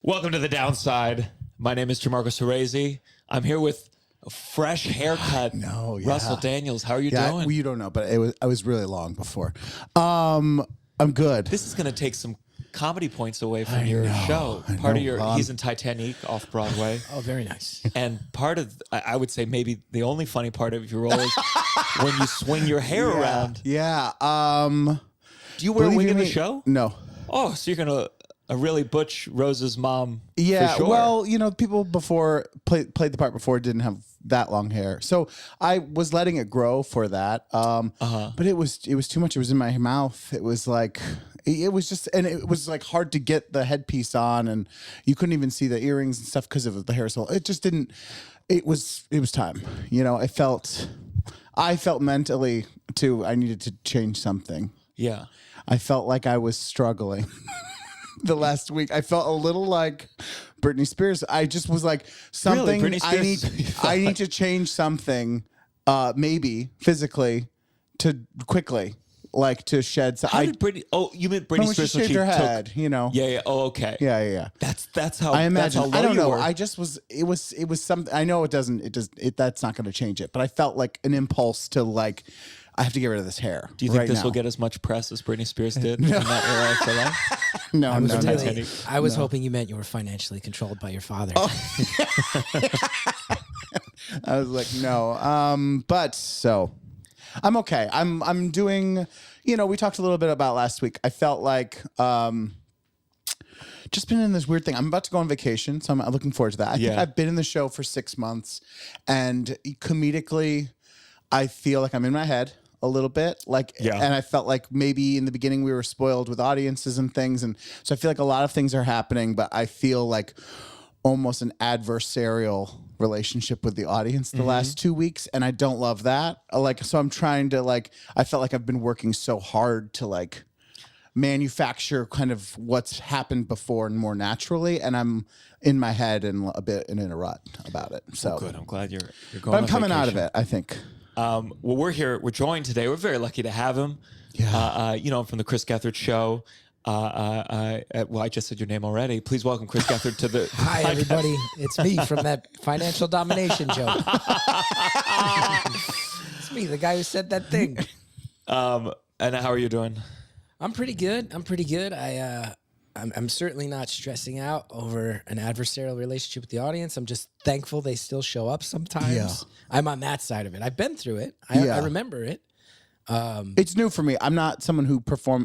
Welcome to The Downside. My name is Gianmarco Soresi. I'm here with a fresh haircut. Russell Daniels. How are you doing? Well, you don't know, but I was really long before. I'm good. This is going to take some comedy points away from your show. Part of your, he's in Titanic off Broadway. Oh, very nice. And part of, I would say maybe the only funny part of your role is when you swing your hair around. Yeah. Do you wear a wig in the show? No. Oh, so you're going to really butch Rose's mom. Yeah. For sure. Well, people before played the part before didn't have that long hair, so I was letting it grow for that. But it was too much. It was in my mouth. It was like. It was just, and it was like hard to get the headpiece on, and you couldn't even see the earrings and stuff because of the hair. So it just didn't. It was time. I felt mentally too. I needed to change something. Yeah. I felt like I was struggling. The last week, I felt a little like Britney Spears. I just was like something. Really? Britney Spears? I need to change something, maybe physically, quickly. Like to shed. How did Britney? Oh, you meant Britney Spears she shaved her head. Yeah. Oh, okay. Yeah. That's how I imagine. That's how I don't know. Were. I just was. It was something. I know it doesn't. That's not going to change it. But I felt like an impulse to like. I have to get rid of this hair. Do you think this now. will get as much press as Britney Spears did in that era of her life? No. I was hoping you meant you were financially controlled by your father. Oh. I was like, no. But so. I'm okay. I'm doing, we talked a little bit about last week. I felt like just been in this weird thing. I'm about to go on vacation, so I'm looking forward to that. I think I've been in the show for 6 months, and comedically, I feel like I'm in my head a little bit. And I felt like maybe in the beginning we were spoiled with audiences and things, and so I feel like a lot of things are happening, but I feel like almost an adversarial relationship with the audience the last 2 weeks, and I don't love that. So I'm trying to I felt like I've been working so hard to manufacture kind of what's happened before and more naturally, and I'm in my head and a bit in a rut about it. So good. I'm glad you're going. But I'm coming out of it, I think. Well, we're here. We're joined today. We're very lucky to have him. Yeah. I'm from the Chris Gethard show. I just said your name already. Please welcome Chris Gethard to the Hi, everybody. It's me from that financial domination joke. It's me, the guy who said that thing. And how are you doing? I'm pretty good. I'm certainly not stressing out over an adversarial relationship with the audience. I'm just thankful they still show up sometimes. Yeah. I'm on that side of it. I've been through it. I remember it. It's new for me. I'm not someone who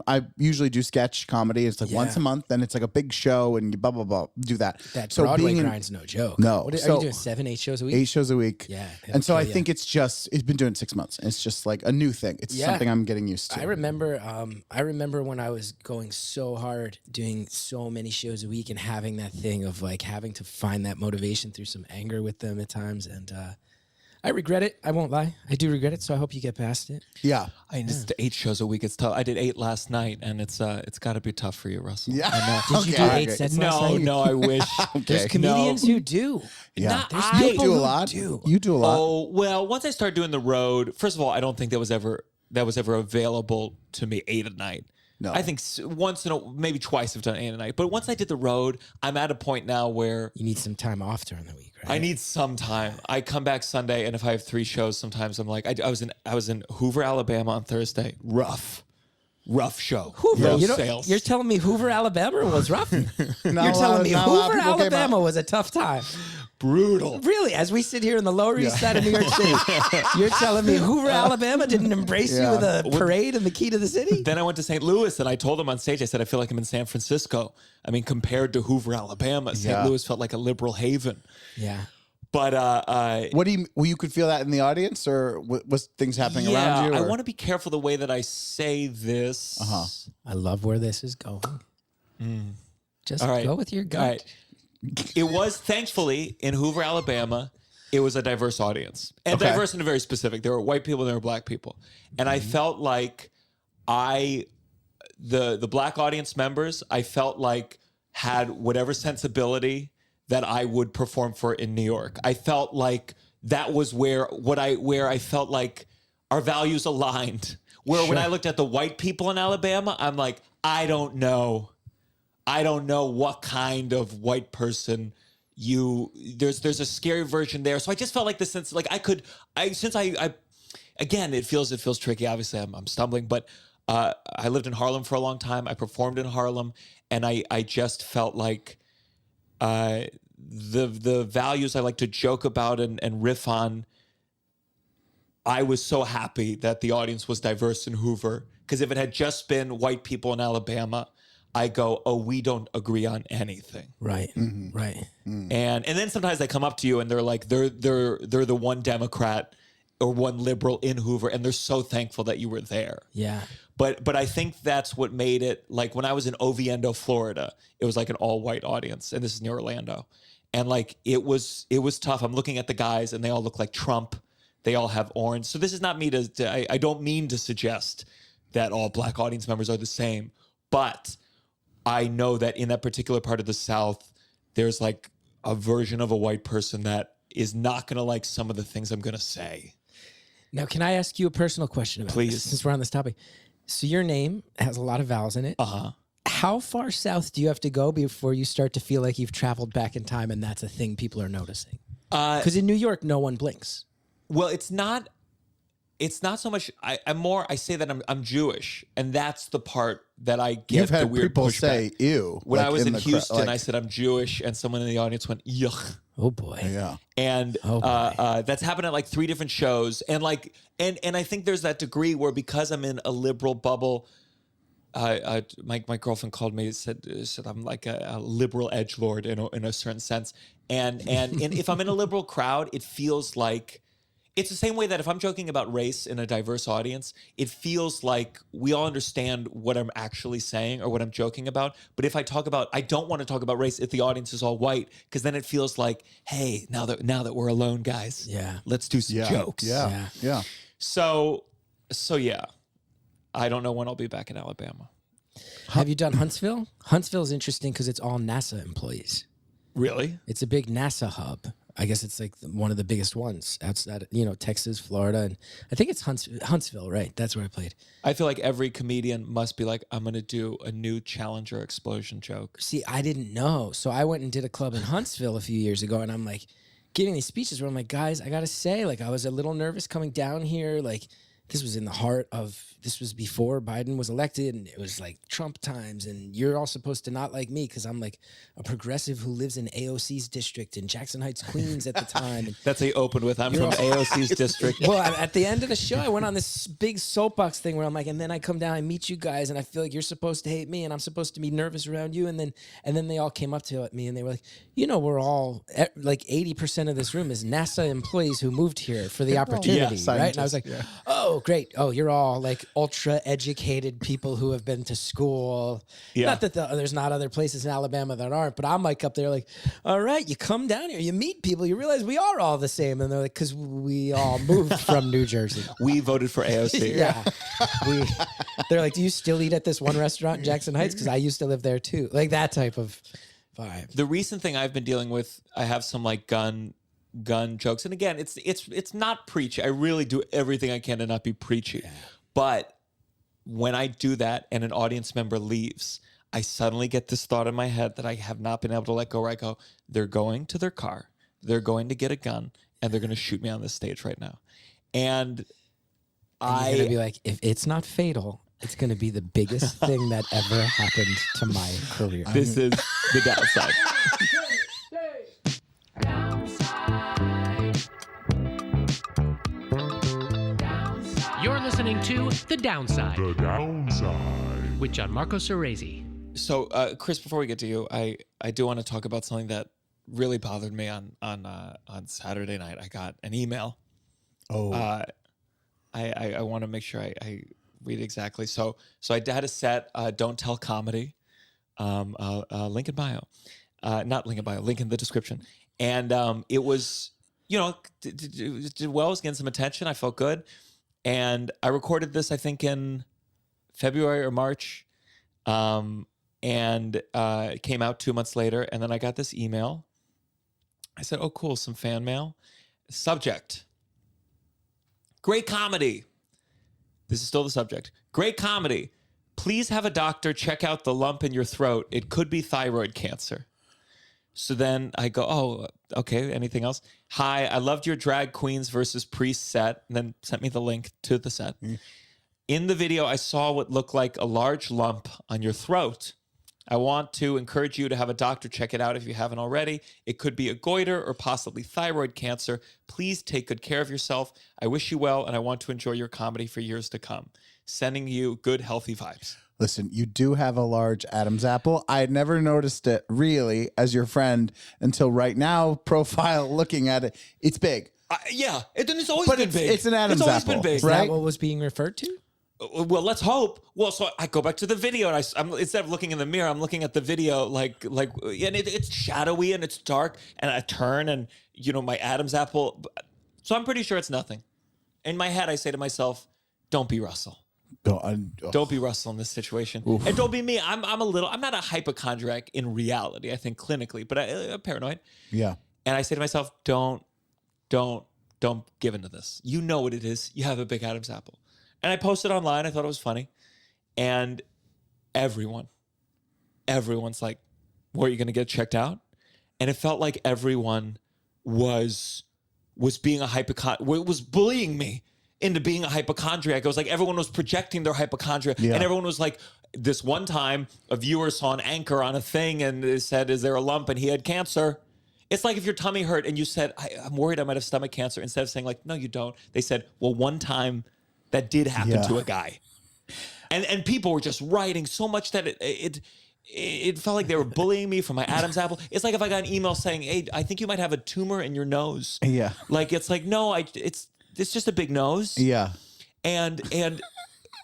I usually do sketch comedy. It's once a month, and it's like a big show, and you blah, blah, blah, do that. That Broadway grind's no joke. No. Are you doing 7, 8 shows a week? 8 shows a week. Yeah. And so I think it's been doing 6 months. It's just like a new thing. It's something I'm getting used to. I remember when I was going so hard, doing so many shows a week and having that thing of having to find that motivation through some anger with them at times. And, I regret it. I won't lie. I do regret it. So I hope you get past it. Yeah. Just 8 shows a week. It's tough. I did 8 last night, and it's got to be tough for you, Russell. Yeah. Did you do 8 sets last night? No, I wish. There's comedians who do. Yeah. There's You people do a who lot. do. You do a lot. Oh, well, once I started doing the road, first of all, I don't think that was ever available to me 8 a night. No. I think once maybe twice I've done 8 a night. But once I did the road, I'm at a point now where You need some time off during the week, right? I need some time. I come back Sunday, and if I have 3 shows, sometimes I'm like, I was in Hoover, Alabama on Thursday. Rough show. Hoover, No sales. you're telling me Hoover, Alabama was rough? You're Not a telling lot me of Hoover, people came Alabama was a tough time. Brutal. Really? As we sit here in the Lower East Side of New York City, you're telling me Hoover, Alabama didn't embrace you with a parade and the key to the city? Then I went to St. Louis, and I told them on stage, I said, I feel like I'm in San Francisco. I mean, compared to Hoover, Alabama, St. Louis felt like a liberal haven. Yeah. But you could feel that in the audience, or was things happening around you? I want to be careful the way that I say this. I love where this is going. Just go with your gut. All right. It was, thankfully, in Hoover, Alabama, it was a diverse audience. And diverse in a very specific. There were white people and there were black people. And I felt like the black audience members, I felt like had whatever sensibility that I would perform for in New York. I felt like that was where I felt like our values aligned. Where when I looked at the white people in Alabama, I'm like, I don't know I don't know what kind of white person there's a scary version there. So I just felt like the sense, like again, it feels tricky. Obviously I'm stumbling, but I lived in Harlem for a long time. I performed in Harlem, and I just felt like the values I like to joke about and riff on, I was so happy that the audience was diverse in Hoover, because if it had just been white people in Alabama, I go, oh, we don't agree on anything. Right. Mm-hmm. Right. Mm. And then sometimes they come up to you and they're like, they're the one Democrat or one liberal in Hoover, and they're so thankful that you were there. Yeah. But I think that's what made it, like when I was in Oviedo, Florida, it was like an all white audience, and this is near Orlando. And like it was tough. I'm looking at the guys and they all look like Trump. They all have orange. So this is not me I don't mean to suggest that all black audience members are the same, but I know that in that particular part of the South, there's like a version of a white person that is not going to like some of the things I'm going to say. Now, can I ask you a personal question about this, since we're on this topic? So your name has a lot of vowels in it. Uh-huh. How far south do you have to go before you start to feel like you've traveled back in time and that's a thing people are noticing? Because in New York, no one blinks. Well, it's not so much. I say that I'm Jewish, and that's the part that I get. You've had the weird people pushback. say "ew" when I was in Houston. I said I'm Jewish, and someone in the audience went "yuck." Oh boy, yeah. And that's happened at like 3 different shows, and like and I think there's that degree where, because I'm in a liberal bubble, my girlfriend called me and said I'm like a liberal edgelord in a certain sense, and if I'm in a liberal crowd, it feels like. It's the same way that if I'm joking about race in a diverse audience, it feels like we all understand what I'm actually saying or what I'm joking about. But if I don't want to talk about race if the audience is all white, because then it feels like, hey, now that we're alone, guys, let's do some jokes. Yeah. So yeah, I don't know when I'll be back in Alabama. Have you done Huntsville? Huntsville is interesting because it's all NASA employees. Really? It's a big NASA hub. I guess it's like one of the biggest ones outside, Texas, Florida, and I think it's Huntsville, right? That's where I played. I feel like every comedian must be like, I'm going to do a new Challenger explosion joke. See, I didn't know. So I went and did a club in Huntsville a few years ago, and I'm like giving these speeches where I'm like, guys, I got to say, like, I was a little nervous coming down here. Like, this was this was before Biden was elected, and it was like Trump times, and you're all supposed to not like me because I'm like a progressive who lives in AOC's district in Jackson Heights, Queens at the time. And that's how you open with, I'm from AOC's district. Well, at the end of the show, I went on this big soapbox thing where I'm like, and then I come down, I meet you guys, and I feel like you're supposed to hate me, and I'm supposed to be nervous around you, and then they all came up to me, and they were like, we're all, like 80% of this room is NASA employees who moved here for the opportunity, right? And I was like, oh, great. Oh, you're all like ultra educated people who have been to school. Yeah. Not that there's not other places in Alabama that aren't, but I'm like up there like, all right, you come down here, you meet people, you realize we are all the same. And they're like, because we all moved from New Jersey. We voted for AOC. Yeah. They're like, do you still eat at this one restaurant in Jackson Heights? Because I used to live there too. Like that type of vibe. The recent thing I've been dealing with, I have some like gun jokes, and again, it's not preachy. I really do everything I can to not be preachy, but when I do that and an audience member leaves, I suddenly get this thought in my head that I have not been able to let go, where I go, they're going to their car, they're going to get a gun, and they're going to shoot me on this stage right now, and you're going to be like, if it's not fatal, it's going to be the biggest thing that ever happened to my career. This is the downside. You're listening to The Downside. The Downside. With Gianmarco Soresi. So, Chris, before we get to you, I do want to talk about something that really bothered me on Saturday night. I got an email. Oh. I want to make sure I read exactly. So I had a set, Don't Tell Comedy, link in bio. Not link in bio, link in the description. And it was, did well, was getting some attention. I felt good. And I recorded this, I think, in February or March. And it came out 2 months later. And then I got this email. I said, oh, cool, some fan mail. Subject: great comedy. This is still the subject. Great comedy. Please have a doctor check out the lump in your throat. It could be thyroid cancer. So then I go, oh, okay, anything else? Hi, I loved your drag queens versus priest set, and then sent me the link to the set. In the video, I saw what looked like a large lump on your throat. I want to encourage you to have a doctor check it out if you haven't already. It could be a goiter or possibly thyroid cancer. Please take good care of yourself. I wish you well, and I want to enjoy your comedy for years to come. Sending you good, healthy vibes. Listen, you do have a large Adam's apple. I had never noticed it really as your friend until right now. Profile looking at it, it's big. Yeah, it's always been big. It's an Adam's apple. It's always been big. Is right? that what was being referred to? Well, let's hope. Well, so I go back to the video, and I'm instead of looking in the mirror, I'm looking at the video, and it's shadowy and it's dark, and I turn, and my Adam's apple. So I'm pretty sure it's nothing. In my head, I say to myself, "Don't be Russell. Don't be Russell in this situation, and don't be me. I'm not a hypochondriac in reality. I think clinically, but I'm paranoid. Yeah. And I say to myself, don't give into this. You know what it is. You have a big Adam's apple." And I posted online. I thought it was funny. And everyone's like, well, are you going to get checked out? And it felt like everyone was being a hypochondriac, was bullying me into being a hypochondriac. It was like everyone was projecting their hypochondria. Yeah. And everyone was like, this one time a viewer saw an anchor on a thing and it said, is there a lump? And he had cancer. It's like if your tummy hurt and you said, I'm worried I might have stomach cancer. Instead of saying like, no, you don't. They said, well, one time that did happen to a guy. And people were just writing so much that it felt like they were bullying me for my Adam's apple. It's like if I got an email saying, hey, I think you might have a tumor in your nose. Yeah. Like, it's like, no, it's just a big nose. Yeah. And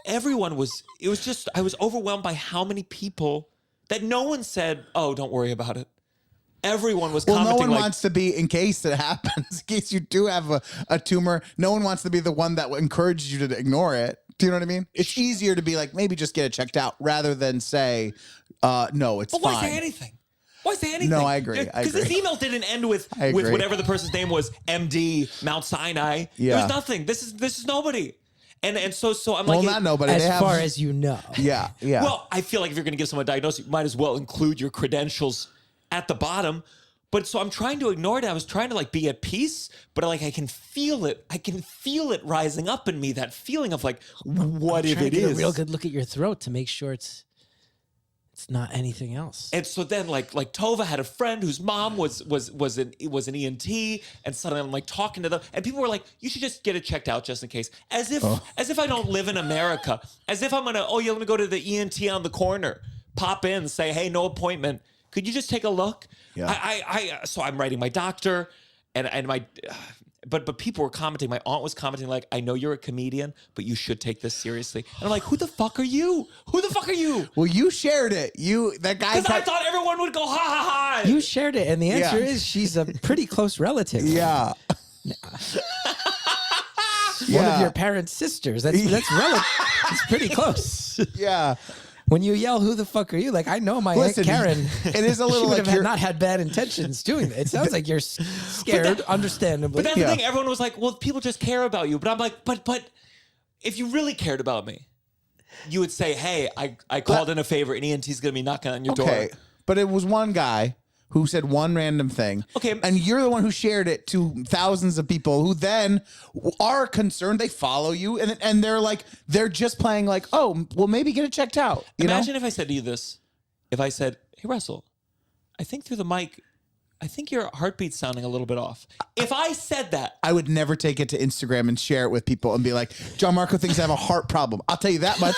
everyone I was overwhelmed by how many people that no one said, oh, don't worry about it. Everyone was commenting. No one wants to be, in case it happens, in case you do have a tumor, no one wants to be the one that encourages you to ignore it. Do you know what I mean? It's easier to be like, maybe just get it checked out rather than say, no, it's fine. Why say anything? Why say anything? No, I agree. Because this email didn't end with whatever the person's name was, MD, Mount Sinai. Yeah. There's nothing. This is nobody. And so I'm like, well, not nobody. As far as you know. Yeah. Well, I feel like if you're going to give someone a diagnosis, you might as well include your credentials at the bottom. But so I'm trying to ignore it. I was trying to like be at peace, but like I can feel it. I can feel it rising up in me. That feeling of like, what if it is? A real good look at your throat to make sure it's not anything else. And so then like Tova had a friend whose mom was an ENT, and suddenly I'm like talking to them, and people were like, you should just get it checked out just in case. As if I don't live in America. As if I'm gonna, let me go to the ENT on the corner, pop in, say, hey, no appointment. Could you just take a look? Yeah. So I'm writing my doctor, and my, but people were commenting. My aunt was commenting like, I know you're a comedian, but you should take this seriously. And I'm like, who the fuck are you? Who the fuck are you? Well, you shared it. That guy. Because I thought everyone would go ha ha ha. You shared it, and the answer is she's a pretty close relative. Yeah. One of your parents' sisters. That's relative. It's pretty close. Yeah. When you yell, who the fuck are you? Like, I know my Aunt Karen. It is a little she like have not had bad intentions doing that. It sounds like you're scared, understandably. But that's the thing. Everyone was like, well, people just care about you. But I'm like, but if you really cared about me, you would say, hey, I called in a favor and ENT's going to be knocking on your door. But it was one guy who said one random thing. Okay. And you're the one who shared it to thousands of people who then are concerned. They follow you and they're like, they're just playing like, oh, well, maybe get it checked out. Imagine if I said to you this, if I said, hey, Russell, I think through the mic, I think your heartbeat's sounding a little bit off. If I said that, I would never take it to Instagram and share it with people and be like, Gianmarco thinks I have a heart problem. I'll tell you that much.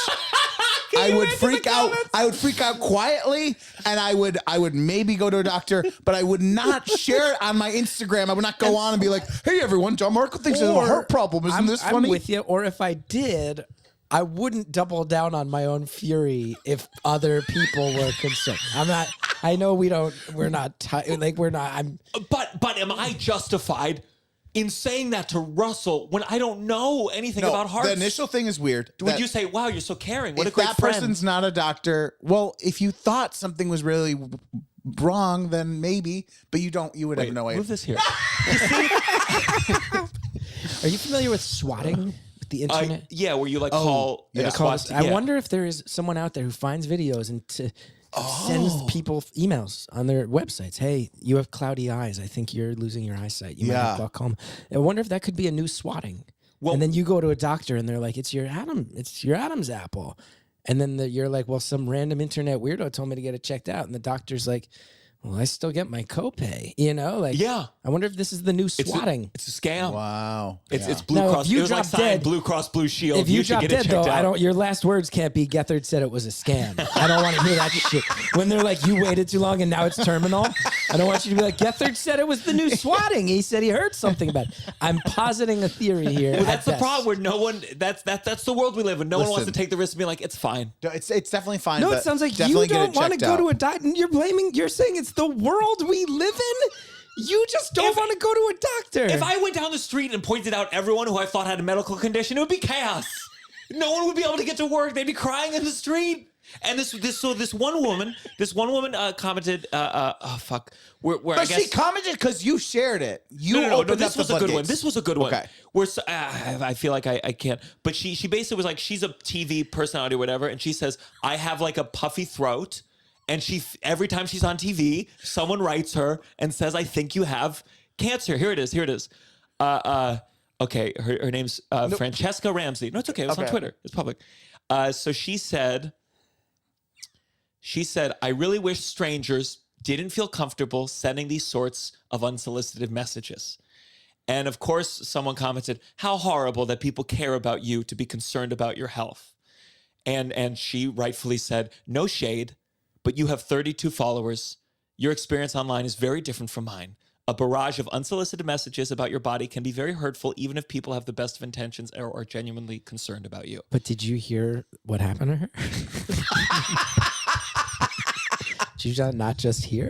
I would freak out. I would freak out quietly, and I would maybe go to a doctor, but I would not share it on my Instagram. I would not go on and be like, "Hey, everyone, Gianmarco thinks I have a heart problem. Isn't this funny?" I'm with you. Or if I did, I wouldn't double down on my own fury if other people were concerned. I'm not. I know we don't. We're not. We're not. I'm. But am I justified in saying that to Russell when I don't know anything about hearts? The initial thing is weird. Would you say, wow, you're so caring? What a great friend. If that person's not a doctor, well, if you thought something was really wrong, then maybe, but you don't, you would have no idea. Move this here. Are you familiar with swatting? the internet. Yeah, where you like call. yeah. I wonder if there is someone out there who finds videos and sends people emails on their websites. Hey, you have cloudy eyes. I think you're losing your eyesight. You might have glaucoma. I wonder if that could be a new swatting. Well, and then you go to a doctor and they're like, it's your Adam's apple. And then you're like, well, some random internet weirdo told me to get it checked out. And the doctor's like, well, I still get my copay, I wonder if this is the new swatting. It's a scam. Wow. It's Blue Cross. It was like signing Blue Cross Blue Shield. If you drop should dead, get it checked though, out. your last words can't be Gethard said it was a scam. I don't want to hear that shit. When they're like, you waited too long and now it's terminal. I don't want you to be like, Gethard said it was the new swatting. He said he heard something about it. I'm positing a theory here. Well, that's the problem where no one, that's the world we live in. No one wants to take the risk of being like, it's fine. It's definitely fine. No, it sounds like you don't want to go to a doctor. You're saying it's the world we live in? You just don't want to go to a doctor. If I went down the street and pointed out everyone who I thought had a medical condition, it would be chaos. No one would be able to get to work. They'd be crying in the street. And this one woman commented, But she commented because you shared it. No, this was a good one. This was a good one. Okay. I feel like I can't. But she basically was like, she's a TV personality or whatever, and she says, I have like a puffy throat. And every time she's on TV, someone writes her and says, I think you have cancer. Here it is. Okay, her name's Francesca Ramsey. No, it's okay. It was on Twitter. It's public. So she said, I really wish strangers didn't feel comfortable sending these sorts of unsolicited messages. And of course, someone commented, how horrible that people care about you to be concerned about your health. And she rightfully said, no shade, but you have 32 followers. Your experience online is very different from mine. A barrage of unsolicited messages about your body can be very hurtful, even if people have the best of intentions or are genuinely concerned about you. But did you hear what happened to her? Did you not just hear?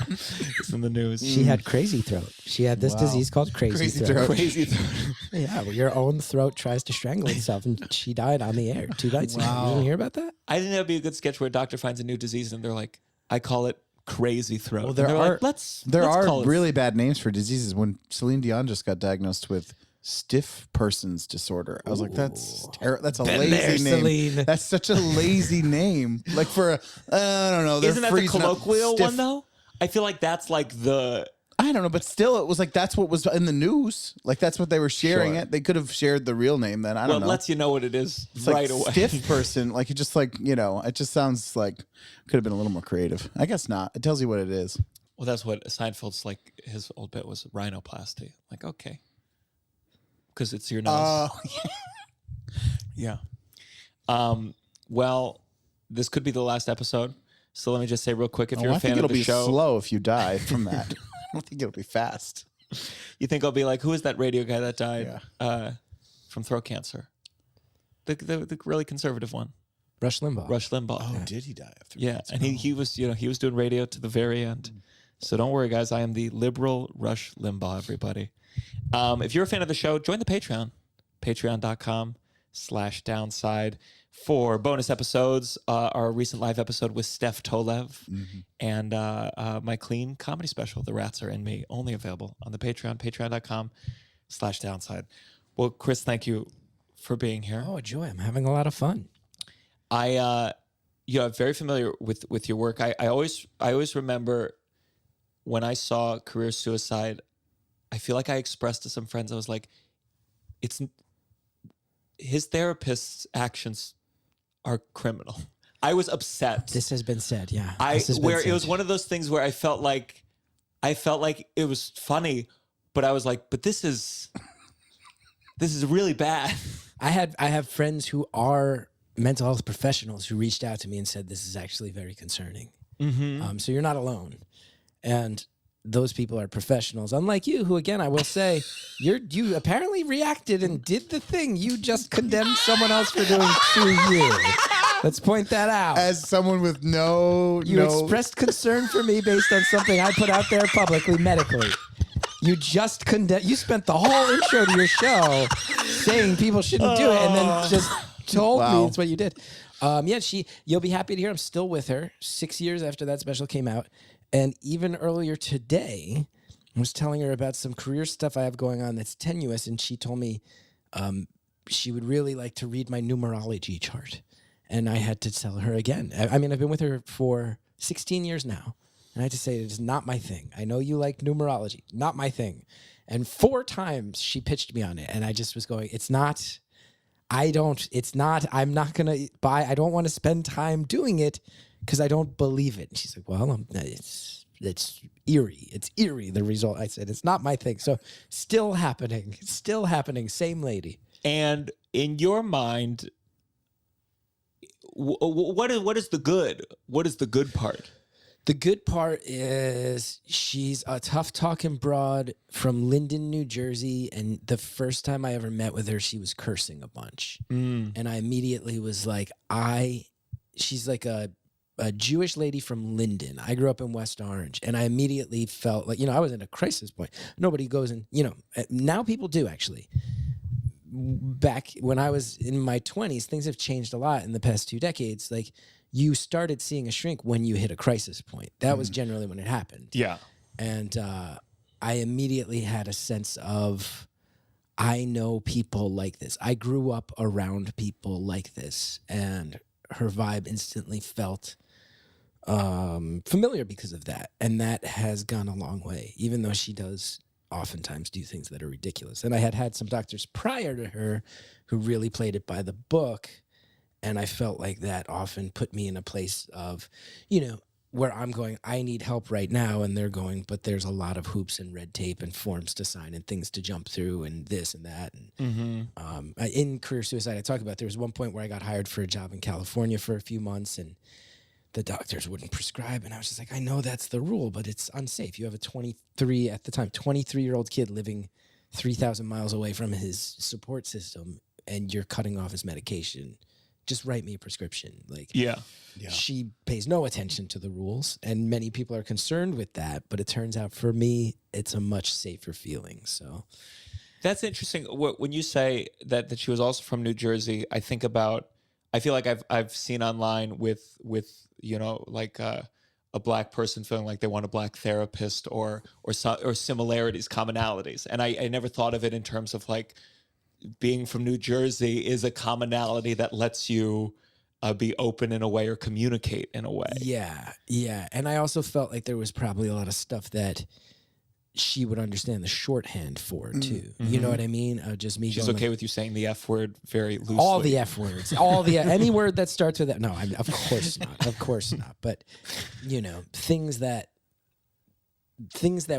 It's in the news. She had crazy throat. She had this disease called crazy throat. Crazy throat. Yeah, well, your own throat tries to strangle itself, and she died on the air 2 nights ago. You didn't hear about that? I think that would be a good sketch where a doctor finds a new disease and they're like, I call it crazy throat. Well, there are let's really bad names for diseases. When Celine Dion just got diagnosed with stiff person's disorder, I was like, that's terrible. That's a lazy name. Celine. That's such a lazy name. Like for I don't know. Isn't that the colloquial one though? I feel like that's like the. I don't know, but still, it was like that's what was in the news. Like that's what they were sharing it. They could have shared the real name then. I don't know. Well, it lets you know what it is It's right like away. Stiff person, like it just like it just sounds like could have been a little more creative. I guess not. It tells you what it is. Well, that's what Seinfeld's like. His old bit was rhinoplasty. Like okay, because it's your nose. Yeah. Well, this could be the last episode. So let me just say real quick, if you're a fan of the show, it'll be slow if you die from that. I don't think it'll be fast. You think I'll be like, who is that radio guy that died from throat cancer? The really conservative one. Rush Limbaugh. Rush Limbaugh. Oh, did he die after? Yeah, and he was doing radio to the very end. So don't worry, guys. I am the liberal Rush Limbaugh. Everybody, if you're a fan of the show, join the Patreon. Patreon.com/downside for bonus episodes. Our recent live episode with Steph Tolev and my clean comedy special, The Rats Are In Me, only available on the Patreon. Patreon.com/downside. Well, Chris, thank you for being here. Oh, joy! I'm having a lot of fun. I'm very familiar with your work. I always remember when I saw Career Suicide, I feel like I expressed to some friends, I was like, it's his therapist's actions are criminal. I was upset. This has been said, yeah. It was one of those things where I felt like it was funny, but I was like, but this is really bad. I have friends who are mental health professionals who reached out to me and said this is actually very concerning. So you're not alone, and those people are professionals, unlike you, who again I will say, you apparently reacted and did the thing. You just condemned someone else for doing to you. Let's point that out. As someone with you expressed concern for me based on something I put out there publicly, medically. You just you spent the whole intro to your show saying people shouldn't do it, and then just told me it's what you did. You'll be happy to hear I'm still with her 6 years after that special came out. And even earlier today, I was telling her about some career stuff I have going on that's tenuous, and she told me she would really like to read my numerology chart. And I had to tell her again. I mean, I've been with her for 16 years now. And I had to say, it is not my thing. I know you like numerology. Not my thing. And 4 times she pitched me on it. And I just was going, I'm not going to buy, I don't want to spend time doing it because I don't believe it. And she's like, well, it's eerie. It's eerie, the result. I said, it's not my thing. So still happening. Same lady. And in your mind, what is the good? What is the good part? The good part is she's a tough talking broad from Linden, New Jersey. And the first time I ever met with her, she was cursing a bunch. And I immediately was like, she's like a Jewish lady from Linden. I grew up in West Orange. And I immediately felt like, I was in a crisis point. Nobody goes in, now people do actually. Back when I was in my 20s, things have changed a lot in the past 2 decades. Like, you started seeing a shrink when you hit a crisis point. That was generally when it happened. Yeah. And I immediately had a sense of, I know people like this. I grew up around people like this. And her vibe instantly felt familiar because of that. And that has gone a long way, even though she does oftentimes do things that are ridiculous. And I had some doctors prior to her who really played it by the book. And I felt like that often put me in a place of, where I'm going, I need help right now. And they're going, but there's a lot of hoops and red tape and forms to sign and things to jump through and this and that. And in Career Suicide, I talk about there was one point where I got hired for a job in California for a few months and the doctors wouldn't prescribe. And I was just like, I know that's the rule, but it's unsafe. You have a 23-year-old kid living 3,000 miles away from his support system and you're cutting off his medication. Just write me a prescription. Like, yeah. She pays no attention to the rules, and many people are concerned with that. But it turns out for me, it's a much safer feeling. So that's interesting. When you say that she was also from New Jersey, I feel like I've seen online with like a black person feeling like they want a black therapist or similarities, commonalities, and I never thought of it in terms of like, being from New Jersey is a commonality that lets you be open in a way or communicate in a way. Yeah. And I also felt like there was probably a lot of stuff that she would understand the shorthand for too. You know what I mean? Just me. She's okay with you saying the F word very loosely. All the F words. Any word that starts with that. No, of course not. Of course not. But things that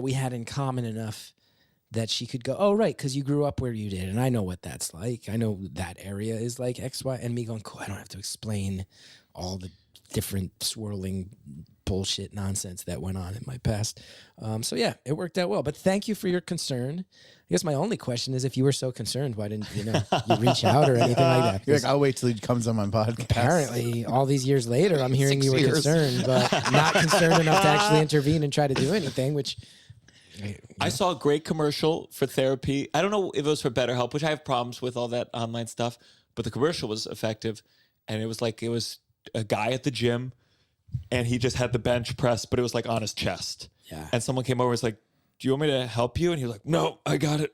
we had in common enough that she could go, oh, right, because you grew up where you did, and I know what that's like. I know that area is like X, Y, and me going, cool, I don't have to explain all the different swirling bullshit nonsense that went on in my past. So, yeah, it worked out well. But thank you for your concern. I guess my only question is, if you were so concerned, why didn't you reach out or anything like that? You're like, I'll wait till he comes on my podcast. Apparently, all these years later, I'm hearing you were concerned, but not concerned enough to actually intervene and try to do anything, which... I saw a great commercial for therapy. I don't know if it was for BetterHelp, which I have problems with all that online stuff, but the commercial was effective. And it was a guy at the gym and he just had the bench press, but it was like on his chest. Yeah. And someone came over and was like, do you want me to help you? And he was like, no, I got it.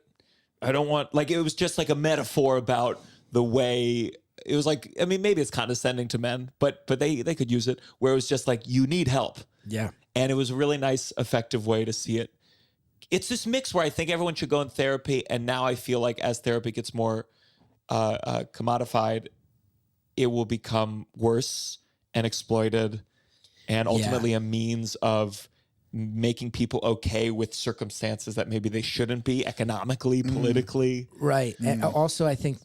I don't want, like, it was just like a metaphor about the way it was like, I mean, maybe it's condescending to men, but they could use it where it was just like, you need help. Yeah. And it was a really nice, effective way to see it. It's this mix where I think everyone should go in therapy, and now I feel like as therapy gets more commodified, it will become worse and exploited, and ultimately a means of making people okay with circumstances that maybe they shouldn't be economically, politically. Right. And also, I think,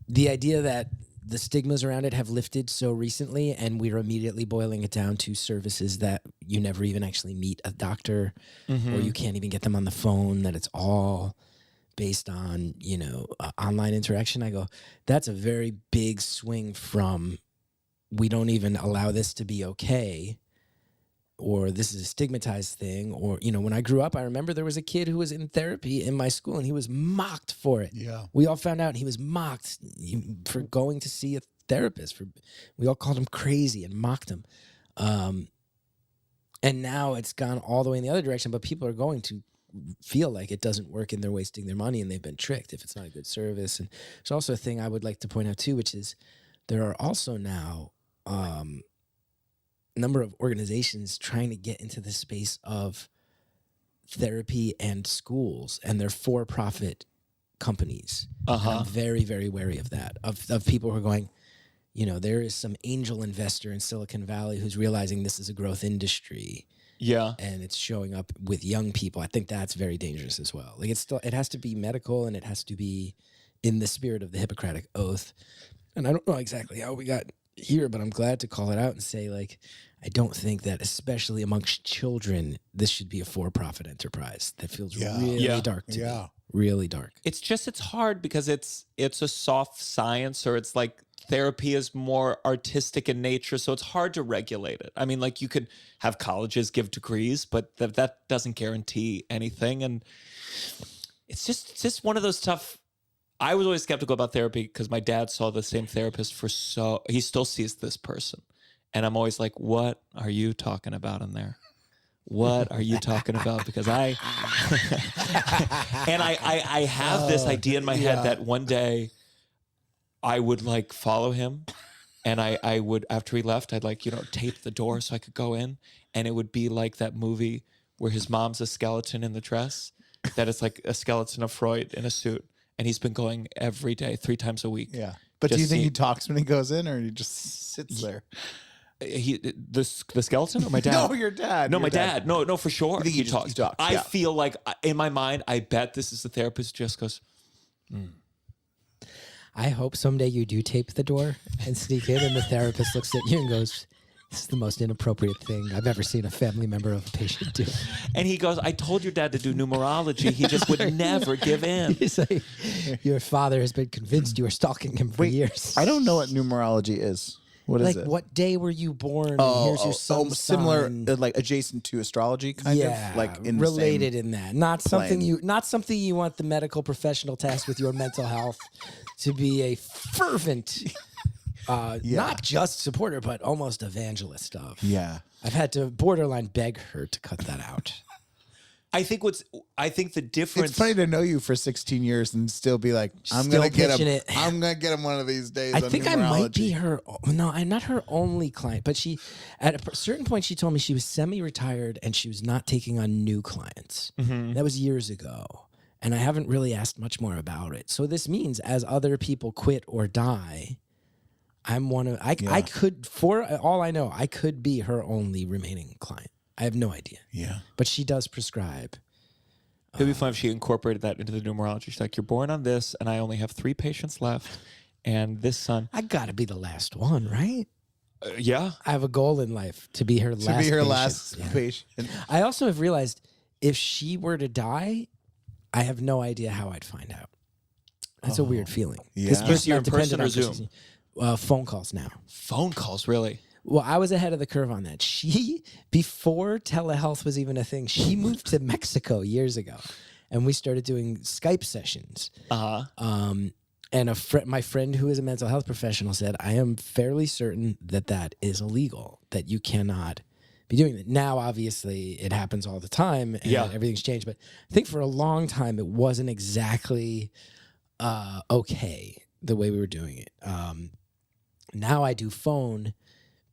the idea that the stigmas around it have lifted so recently, and we're immediately boiling it down to services that you never even actually meet a doctor, or you can't even get them on the phone, that it's all based on, online interaction. I go, that's a very big swing from, we don't even allow this to be okay, or this is a stigmatized thing. Or, when I grew up, I remember there was a kid who was in therapy in my school and he was mocked for it. Yeah. We all found out he was mocked for going to see a therapist. We all called him crazy and mocked him. And now it's gone all the way in the other direction, but people are going to feel like it doesn't work and they're wasting their money and they've been tricked if it's not a good service. And there's also a thing I would like to point out too, which is there are also now a number of organizations trying to get into the space of therapy and schools, and they're for-profit companies. And I'm very, very wary of that, of people who are going, you know, there is some angel investor in Silicon Valley who's realizing this is a growth industry. Yeah. And it's showing up with young people. I think that's very dangerous as well. Like it has to be medical and it has to be in the spirit of the Hippocratic Oath. And I don't know exactly how we got here, but I'm glad to call it out and say, like, I don't think that, especially amongst children, this should be a for-profit enterprise. That feels really dark to me. Really dark. It's hard because it's a soft science, or it's like therapy is more artistic in nature, so it's hard to regulate it. I mean, like, you could have colleges give degrees, but that doesn't guarantee anything. And it's just one of those tough. I was always skeptical about therapy because my dad saw the same therapist he still sees this person. And I'm always like, what are you talking about in there? What are you talking about? Because I have this idea in my head that one day I would like follow him, and I would, after he left, I'd like, tape the door so I could go in, and it would be like that movie where his mom's a skeleton in the dress, that it's like a skeleton of Freud in a suit, and he's been going every day, 3 times a week. Yeah. But do you think he talks when he goes in, or he just sits there? The skeleton or my dad? No, your dad. No, my dad. No, for sure. I think he talks. I feel like in my mind, I bet this is the therapist who just goes, I hope someday you do tape the door and sneak in, and the therapist looks at you and goes, this is the most inappropriate thing I've ever seen a family member of a patient do. And he goes, I told your dad to do numerology. He just would never give in. He's like, your father has been convinced you were stalking him for years. I don't know what numerology is. What is it? Like, what day were you born? Here's your son's similar, sign. Like adjacent to astrology, kind of, like in related the same in that. Not something you want the medical professional tasked with your mental health to be a fervent, not just supporter, but almost evangelist of. Yeah, I've had to borderline beg her to cut that out. I think the difference. It's funny to know you for 16 years and still be like, I'm gonna get him one of these days. I think I might be her. No, I'm not her only client, but she, at a certain point, she told me she was semi-retired and she was not taking on new clients. Mm-hmm. That was years ago, and I haven't really asked much more about it. So this means, as other people quit or die, I'm one of. I could, for all I know, I could be her only remaining client. I have no idea. Yeah. But she does prescribe. It'd be fun if she incorporated that into the numerology. She's like, you're born on this, and I only have 3 patients left. And this son. I got to be the last one, right? Yeah. I have a goal in life to be her last patient. I also have realized if she were to die, I have no idea how I'd find out. That's a weird feeling. Yeah. Is she in person or Zoom? Phone calls now. Phone calls, really? Well, I was ahead of the curve on that. She, before telehealth was even a thing, she moved to Mexico years ago, and we started doing Skype sessions. And my friend who is a mental health professional said, I am fairly certain that is illegal, that you cannot be doing that. Now, obviously, it happens all the time, and everything's changed. But I think for a long time, it wasn't exactly okay the way we were doing it. Now I do phone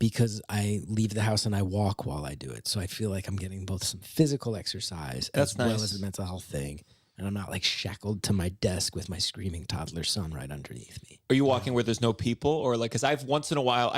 because I leave the house and I walk while I do it. So I feel like I'm getting both some physical exercise as well as a mental health thing. And I'm not like shackled to my desk with my screaming toddler son right underneath me. Are you walking where there's no people? Or like, because I've once in a while,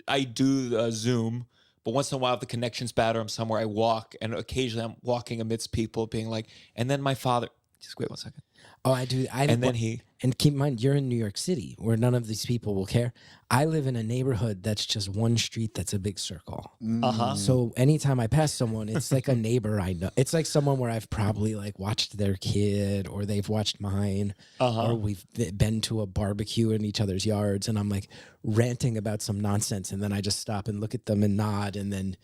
I do Zoom, but once in a while if the connection's bad or I'm somewhere, I walk. And occasionally I'm walking amidst people being like, and then my father, just wait 1 second. Oh, I do. And keep in mind, you're in New York City where none of these people will care. I live in a neighborhood that's just one street that's a big circle. So anytime I pass someone, it's like a neighbor I know. It's like someone where I've probably like watched their kid, or they've watched mine, or we've been to a barbecue in each other's yards, and I'm like ranting about some nonsense, and then I just stop and look at them and nod, and then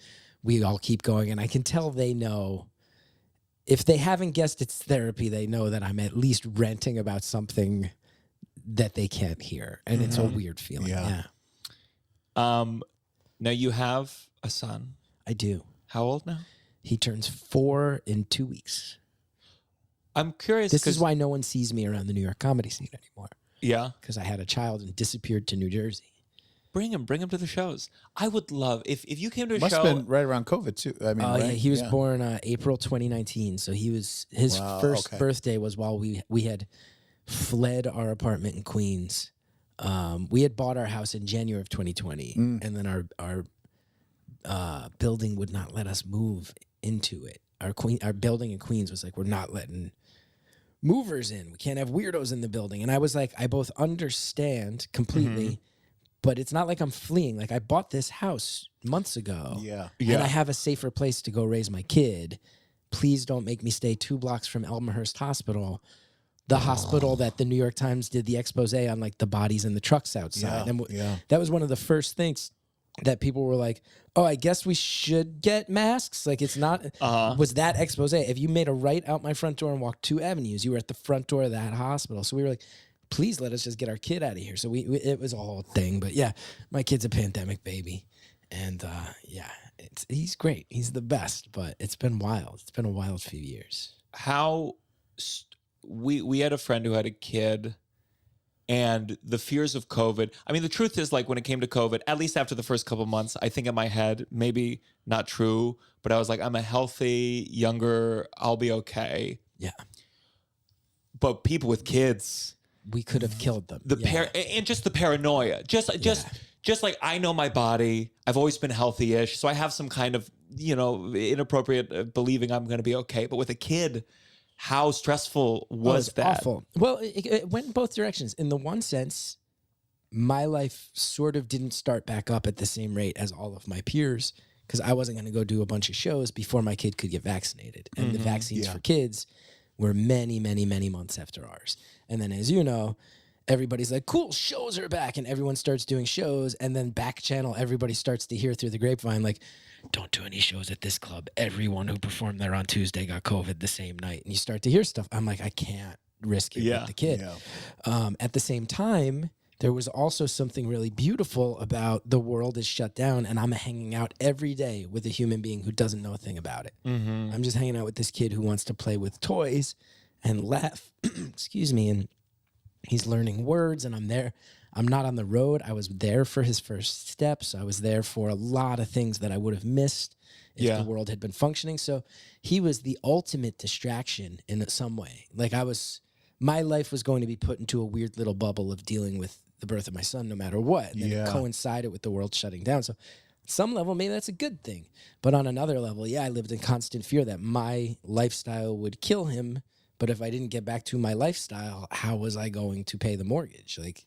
we all keep going, and I can tell they know. If they haven't guessed it's therapy, they know that I'm at least ranting about something that they can't hear. And it's a weird feeling. Yeah. Now you have a son. I do. How old now? He turns 4 in 2 weeks. I'm curious. This is why no one sees me around the New York comedy scene anymore. Yeah. Because I had a child and disappeared to New Jersey. Bring him to the shows. I would love if you came to a Must show. have been right around COVID too. I mean, right? Yeah, he was born April 2019, so his first birthday was while we had fled our apartment in Queens. We had bought our house in January of 2020, and then our building would not let us move into it. Our building in Queens was like, we're not letting movers in. We can't have weirdos in the building. And I was like, I both understand completely. But it's not like I'm fleeing. Like, I bought this house months ago. Yeah. And I have a safer place to go raise my kid. Please don't make me stay 2 blocks from Elmhurst Hospital, the hospital that the New York Times did the expose on, like, the bodies in the trucks outside. And that was one of the first things that people were like, oh, I guess we should get masks. Like, it's not, was that expose. If you made a right out my front door and walked 2 avenues, you were at the front door of that hospital. So we were like, please let us just get our kid out of here. So it was a whole thing. But yeah, my kid's a pandemic baby. And he's great. He's the best. But it's been wild. It's been a wild few years. We had a friend who had a kid, and the fears of COVID. I mean, the truth is, like, when it came to COVID, at least after the first couple months, I think in my head, maybe not true, but I was like, I'm a healthy, younger, I'll be okay. Yeah. But people with kids, we could have killed them. And just the paranoia. Just like, I know my body. I've always been healthy-ish, so I have some kind of, inappropriate believing I'm going to be okay. But with a kid, how stressful was that? Awful. Well, it went in both directions. In the one sense, my life sort of didn't start back up at the same rate as all of my peers, because I wasn't going to go do a bunch of shows before my kid could get vaccinated. And the vaccines for kids were many, many, many months after ours. And then, as you know, everybody's like, cool, shows are back. And everyone starts doing shows. And then back channel, everybody starts to hear through the grapevine, like, don't do any shows at this club. Everyone who performed there on Tuesday got COVID the same night. And you start to hear stuff. I'm like, I can't risk it with the kid. Yeah. At the same time, there was also something really beautiful about the world is shut down and I'm hanging out every day with a human being who doesn't know a thing about it. I'm just hanging out with this kid who wants to play with toys and laugh, excuse me, and he's learning words, and I'm there. I'm not on the road. I was there for his first steps. I was there for a lot of things that I would have missed if the world had been functioning. So he was the ultimate distraction in some way. Like, my life was going to be put into a weird little bubble of dealing with the birth of my son no matter what. And then it coincided with the world shutting down. So on some level, maybe that's a good thing. But on another level, I lived in constant fear that my lifestyle would kill him. But if I didn't get back to my lifestyle, how was I going to pay the mortgage? Like,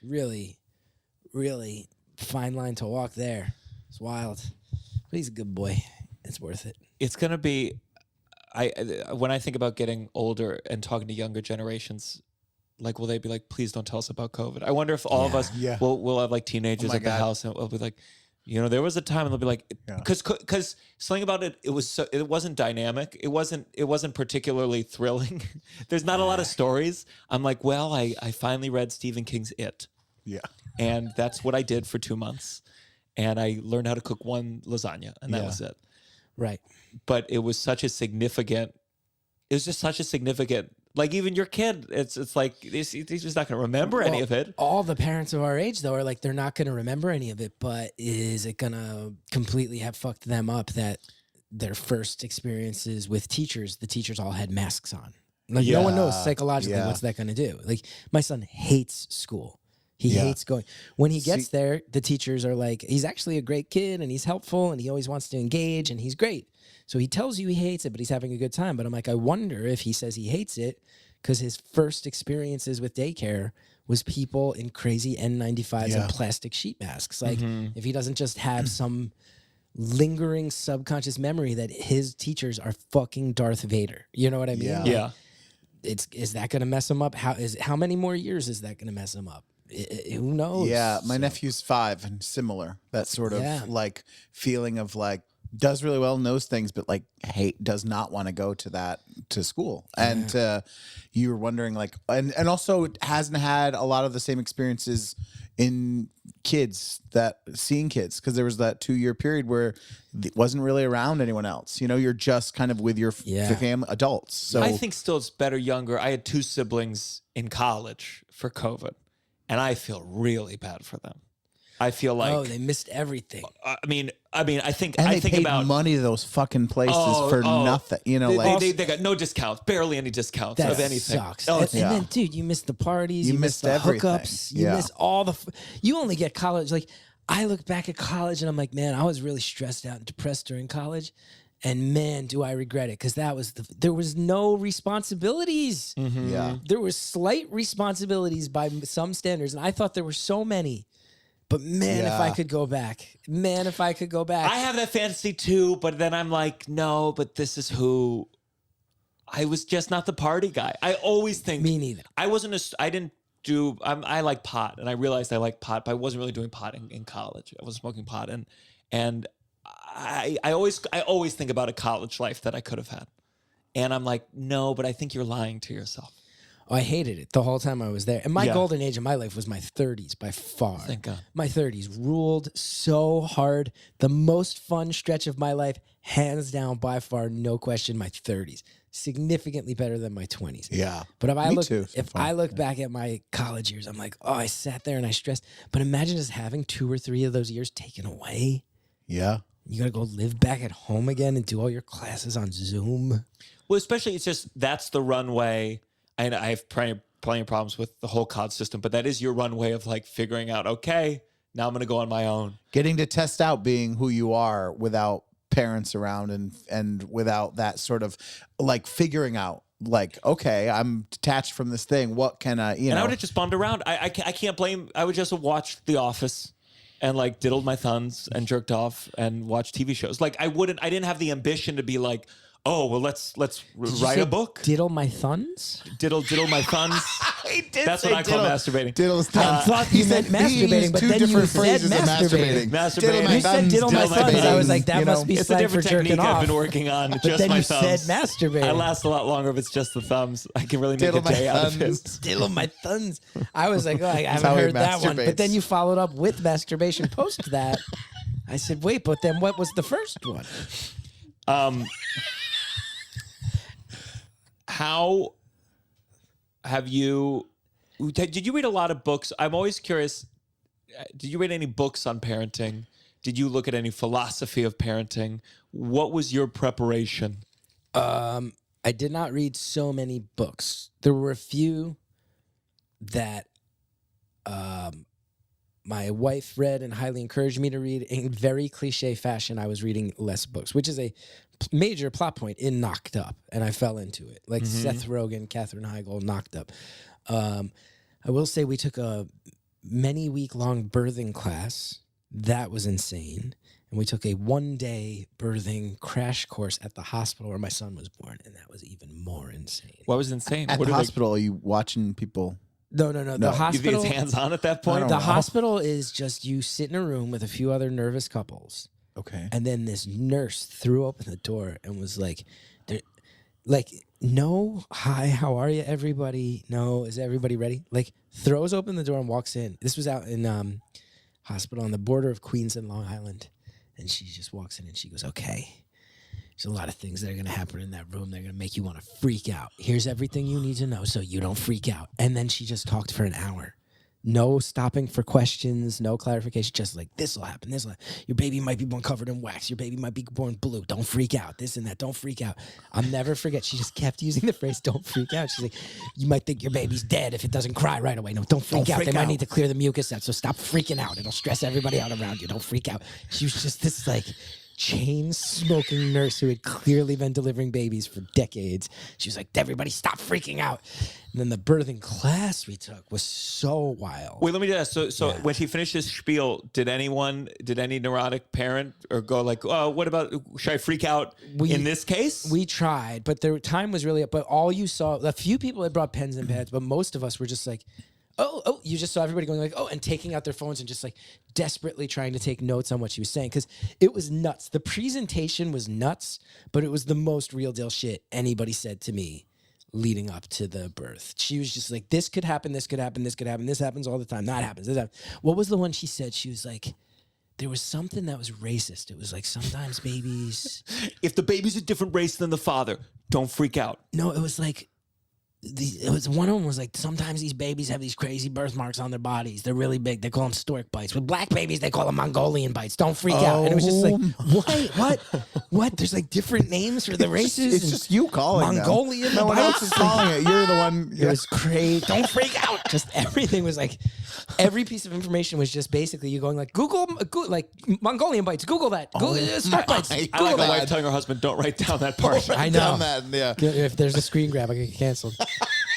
really, really fine line to walk there. It's wild. But he's a good boy. It's worth it. It's going to be, when I think about getting older and talking to younger generations, like, will they be like, please don't tell us about COVID? I wonder if all of us will have like teenagers at the house and we'll be like, there was a time, and they'll be like, because something about it, it wasn't dynamic. It wasn't particularly thrilling. There's not a lot of stories. I'm like, well, I finally read Stephen King's It. Yeah. And that's what I did for 2 months. And I learned how to cook one lasagna, and that was it. Right. But it was such a significant, like, even your kid, it's like, he's just not going to remember any of it. All the parents of our age, though, are like, they're not going to remember any of it, but is it going to completely have fucked them up that their first experiences with teachers, the teachers all had masks on? Like, no one knows psychologically what's that going to do. Like, my son hates school. He hates going. When he gets there, the teachers are like, he's actually a great kid, and he's helpful, and he always wants to engage, and he's great. So he tells you he hates it, but he's having a good time. But I'm like, I wonder if he says he hates it because his first experiences with daycare was people in crazy N95s and plastic sheet masks. Like, if he doesn't just have some lingering subconscious memory that his teachers are fucking Darth Vader. You know what I mean? Yeah. Is that going to mess him up? How many more years is that going to mess him up? Who knows? Yeah, my nephew's 5 and similar. That sort of like feeling of like does really well, knows things, but like does not want to go to school. And you were wondering like, and also hasn't had a lot of the same experiences in seeing kids, because there was that 2-year period where it wasn't really around anyone else. You know, you're just kind of with your family, adults. So I think still it's better younger. I had 2 siblings in college for COVID, and I feel really bad for them. I feel like they missed everything. I mean, I think they think paid about money to those fucking places for nothing. You know, they got no discounts, barely any discounts of anything. Sucks. Oh, And then, dude, you miss the parties, you miss the everything. hookups, you miss all the. You only get college. Like I look back at college and I'm like, man, I was really stressed out and depressed during college, and man, do I regret it, because there was no responsibilities. Mm-hmm. Yeah, There were slight responsibilities by some standards, and I thought there were so many. But man, if I could go back. I have that fantasy too, but then I'm like, no, but this is who I was, just not the party guy. I always think Me neither. I like pot, and I realized I like pot, but I wasn't really doing pot in college. I was smoking pot, and I always think about a college life that I could have had. And I'm like, no, but I think you're lying to yourself. Oh, I hated it the whole time I was there. And my golden age of my life was my 30s by far. Thank God. My 30s ruled so hard. The most fun stretch of my life, hands down, by far, no question, my 30s. Significantly better than my 20s. yeah. But if I look too, back at my college years, I'm like, oh, I sat there and I stressed. But imagine just having 2 or 3 of those years taken away. Yeah. You got to go live back at home again and do all your classes on Zoom. Well, especially it's just that's the runway. And I have plenty of problems with the whole college system, but that is your runway of like figuring out, okay, now I'm going to go on my own. Getting to test out being who you are without parents around and without that sort of like figuring out like, okay, I'm detached from this thing. What can I, And I would have just bummed around. I can't blame. I would just have watched The Office and like diddled my thumbs and jerked off and watched TV shows. Like I didn't have the ambition to be like, oh, well, let's write a book. Diddle my thuns? Diddle my thuns. That's what I call masturbating. Diddle's I thought you meant masturbating, but then you said masturbating. Masturbating. You said diddle my thuns. I was like, that must be It's a slang for different technique jerking off. I've been working on. But Just then my you thumbs. said masturbating. I last a lot longer if it's just the thumbs. I can really make Diddle a my day out of thumbs. it. Diddle my thuns. I was like, oh, I haven't how he heard that one. But masturbates. then you followed up with masturbation post that. I said, wait, but then what was the first one? How have you? Did you read a lot of books? I'm always curious. Did you read any books on parenting? Did you look at any philosophy of parenting? What was your preparation? I did not read so many books. There were a few that my wife read and highly encouraged me to read. In very cliche fashion, I was reading less books, which is a major plot point in Knocked Up, and I fell into it. Like Seth Rogen, Katherine Heigl, Knocked Up. I will say we took a many-week-long birthing class. That was insane. And we took a 1-day birthing crash course at the hospital where my son was born, and that was even more insane. What was insane? At the hospital, are you watching people? No. The hospital. It's hands-on at that point? The hospital is just you sit in a room with a few other nervous couples. Okay. And then this nurse threw open the door and was like, no, hi, how are you, everybody? No, is everybody ready? Like, throws open the door and walks in. This was out in hospital on the border of Queens and Long Island. And she just walks in and she goes, okay, there's a lot of things that are going to happen in that room. They're going to make you want to freak out. Here's everything you need to know so you don't freak out. And then she just talked for an hour. No stopping for questions, no clarification, just like, this will happen, this will happen. Your baby might be born covered in wax. Your baby might be born blue. Don't freak out, this and that, don't freak out. I'll never forget, she just kept using the phrase, don't freak out. She's like, you might think your baby's dead if it doesn't cry right away. No, don't freak out. They might need to clear the mucus out, so stop freaking out. It'll stress everybody out around you. Don't freak out. She was just this like chain-smoking nurse who had clearly been delivering babies for decades. She was like, everybody stop freaking out. And then the birthing class we took was so wild. Wait, let me just ask. So when he finished his spiel, did any neurotic parent or go like, oh, what about, should I freak out in this case? We tried, but the time was really, but all you saw, a few people had brought pens and pads, but most of us were just like, oh, you just saw everybody going like, oh, and taking out their phones and just like desperately trying to take notes on what she was saying. Cause it was nuts. The presentation was nuts, but it was the most real deal shit anybody said to me leading up to the birth. She was just like, this could happen, this could happen, this could happen. This happens all the time. That happens. This happens. What was the one she said? She was like, there was something that was racist. It was like, sometimes babies. If the baby's a different race than the father, don't freak out. No, it was like, it was one of them was like, sometimes these babies have these crazy birthmarks on their bodies. They're really big. They call them stork bites. With black babies, they call them Mongolian bites. Don't freak out. And it was just like, what? There's like different names for the races. It's just you calling Mongolian. No one else is calling it. You're the one. It was crazy. Don't freak out. Just everything was like, every piece of information was just basically you going like, Google like Mongolian bites. Google that. Google stork bites. I like a wife telling her husband, don't write down that part. I know. Yeah. If there's a screen grab, I get canceled.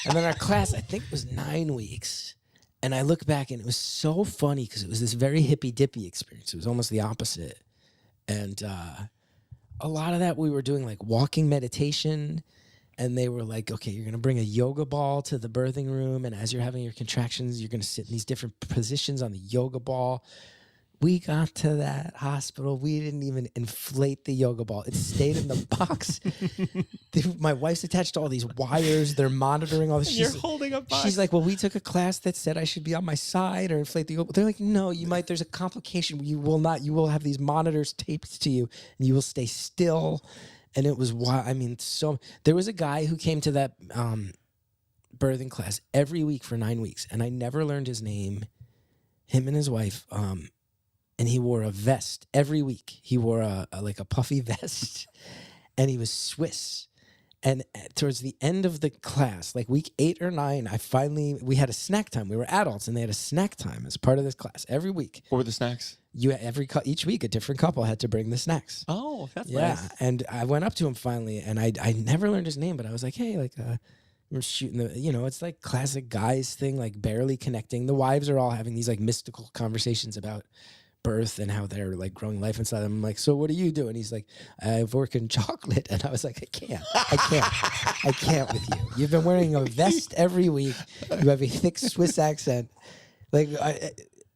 And then our class, I think, was 9 weeks. And I look back, and it was so funny because it was this very hippy-dippy experience. It was almost the opposite. And a lot of that we were doing, like, walking meditation. And they were like, okay, you're going to bring a yoga ball to the birthing room. And as you're having your contractions, you're going to sit in these different positions on the yoga ball. We got to that hospital. We didn't even inflate the yoga ball. It stayed in the box. My wife's attached to all these wires. They're monitoring all this. You're holding a box. She's like, well, we took a class that said I should be on my side or inflate the yoga ball. They're like, no, you might. There's a complication. You will not. You will have these monitors taped to you, and you will stay still. And it was wild. I mean, there was a guy who came to that birthing class every week for 9 weeks, and I never learned his name. Him and his wife. And he wore a vest every week. He wore a puffy vest, and he was Swiss. And towards the end of the class, like week 8 or 9, we had a snack time. We were adults, and they had a snack time as part of this class every week. What were the snacks? Each week, a different couple had to bring the snacks. Oh, that's nice. And I went up to him finally, and I never learned his name, but I was like, hey, like, we're shooting it's like classic guys thing, like barely connecting. The wives are all having these like mystical conversations about birth and how they're like growing life inside them. I'm like, so what do you do? And he's like, I work in chocolate. And I was like, I can't with you. You've been wearing a vest every week. You have a thick Swiss accent. Like,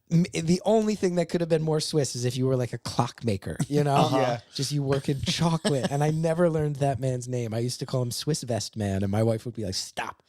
the only thing that could have been more Swiss is if you were like a clockmaker, you know? Yeah. Just you work in chocolate. And I never learned that man's name. I used to call him Swiss Vest Man, and my wife would be like, stop.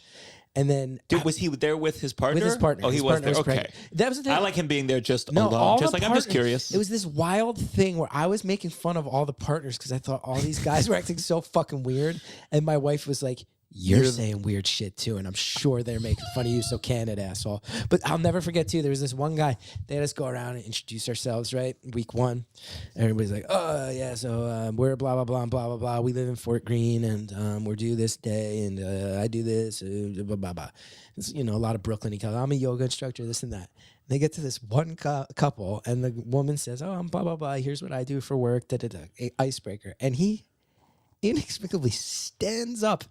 And then, was he there with his partner? With his partner. Oh, he was there. Okay. That was the thing. I like him being there just alone. Just like, I'm just curious. It was this wild thing where I was making fun of all the partners because I thought all these guys were acting so fucking weird. And my wife was like, you're saying weird shit too, and I'm sure they're making fun of you, so can it, asshole. But I'll never forget too, there was this one guy, they had us go around and introduce ourselves, right? Week 1. Everybody's like, oh yeah, so we're blah, blah, blah, blah, blah, blah. We live in Fort Greene, and we're due this day, and I do this, blah, blah, blah. It's, a lot of Brooklyn. I'm a yoga instructor, this and that. And they get to this one couple, and the woman says, oh, I'm blah, blah, blah. Here's what I do for work, icebreaker. And he inexplicably stands up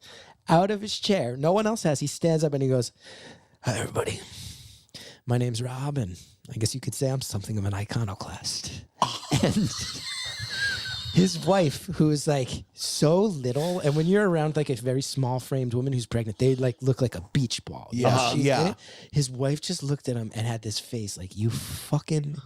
out of his chair. No one else has. He stands up and he goes, hi, everybody. My name's Rob, and I guess you could say I'm something of an iconoclast. And his wife, who is like so little, and when you're around like a very small framed woman who's pregnant, they like look like a beach ball. Yeah. His wife just looked at him and had this face like, you fucking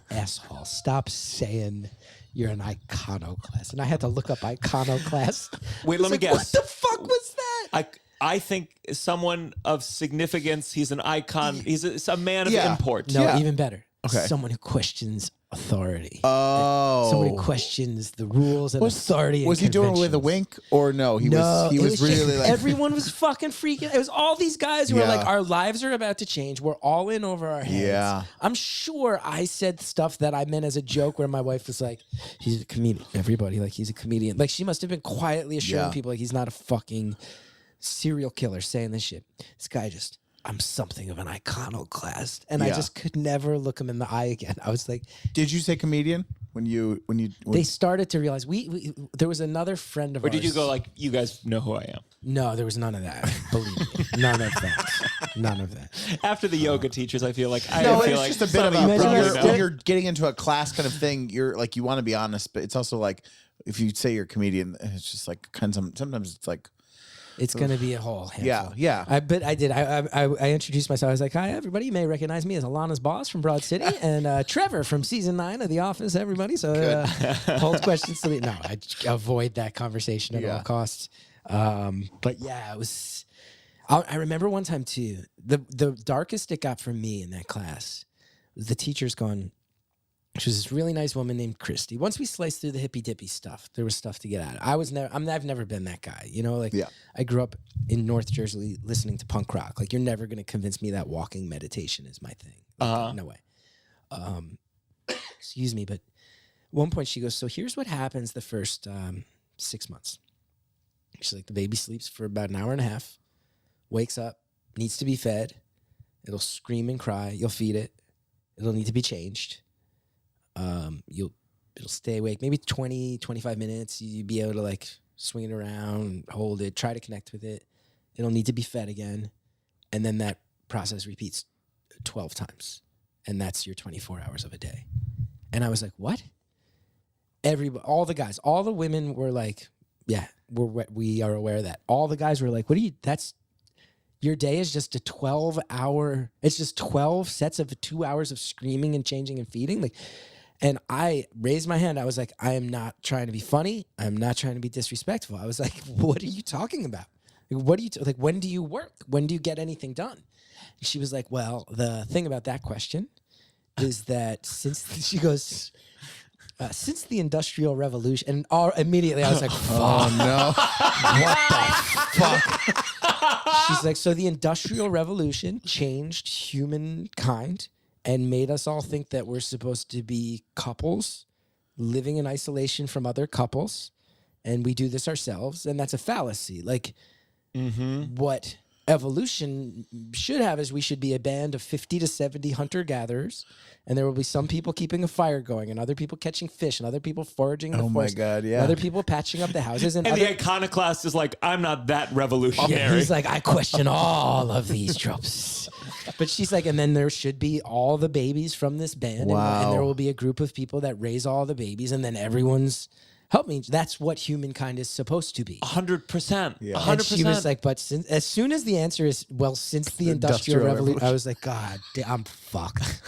asshole. Stop saying you're an iconoclast. And I had to look up iconoclast. Wait, let me guess. What the fuck was that? I think someone of significance. He's an icon. He's a man of import. No, even better. Okay. Someone who questions authority. Oh. Someone who questions the rules and authority. Was he doing it with a wink or no? He was really like everyone was fucking freaking. It was all these guys who were like, our lives are about to change. We're all in over our heads. Yeah. I'm sure I said stuff that I meant as a joke where my wife was like, he's a comedian. Everybody, like, he's a comedian. Like, she must have been quietly assuring people like he's not a fucking serial killer saying this shit. This guy just, I'm something of an iconoclast. And I just could never look him in the eye again. I was like, did you say comedian when they started to realize we there was another friend of ours. Or did you go like, you guys know who I am? No, there was none of that. Believe me. None of that. None of that. After the yoga teachers, I feel like it's just a bit of when you're getting into a class kind of thing, you're like, you want to be honest, but it's also like if you say you're a comedian, it's just like sometimes it's like, It's going to be a whole handful. Yeah. But I did. I introduced myself. I was like, hi, everybody. You may recognize me as Alana's boss from Broad City and Trevor from season 9 of The Office, everybody. So hold questions to the... No, I avoid that conversation at all costs. But yeah, it was... I remember one time too, the darkest it got from me in that class was the teacher's going... She was this really nice woman named Christy. Once we sliced through the hippy dippy stuff, there was stuff to get at. I've never been that guy, you know. I grew up in North Jersey listening to punk rock. Like, you're never gonna convince me that walking meditation is my thing. Like, no way. Excuse me, but at one point she goes, "So here's what happens the first 6 months." She's like, "The baby sleeps for about an hour and a half, wakes up, needs to be fed. It'll scream and cry. You'll feed it. It'll need to be changed." It'll stay awake maybe 20, 25 minutes. You'll be able to like swing it around, hold it, try to connect with it. It'll need to be fed again. And then that process repeats 12 times. And that's your 24 hours of a day. And I was like, what? All the guys, all the women were like, yeah, we are aware of that. All the guys were like, your day is just a 12-hour, it's just 12 sets of 2 hours of screaming and changing and feeding. Like, and I raised my hand. I was like, I am not trying to be funny. I'm not trying to be disrespectful. I was like, what are you talking about? Like, what do you, like, when do you work? When do you get anything done? And she was like, well, the thing about that question is that since the Industrial Revolution, and immediately I was like, oh no. What the fuck? She's like, so the Industrial Revolution changed humankind and made us all think that we're supposed to be couples living in isolation from other couples, and we do this ourselves, and that's a fallacy. Like, what evolution should have is we should be a band of 50 to 70 hunter-gatherers, and there will be some people keeping a fire going, and other people catching fish, and other people foraging in the forest, my God, yeah. and other people patching up the houses. And the iconoclast is like, I'm not that revolutionary. Yeah, he's like, I question all of these tropes. But she's like, and then there should be all the babies from this band, and there will be a group of people that raise all the babies, and then everyone's... Help me. That's what humankind is supposed to be. 100%. Yeah. 100%. And she was like, but as soon as the answer is, well, since the Industrial Revolution, I was like, God, I'm fucked.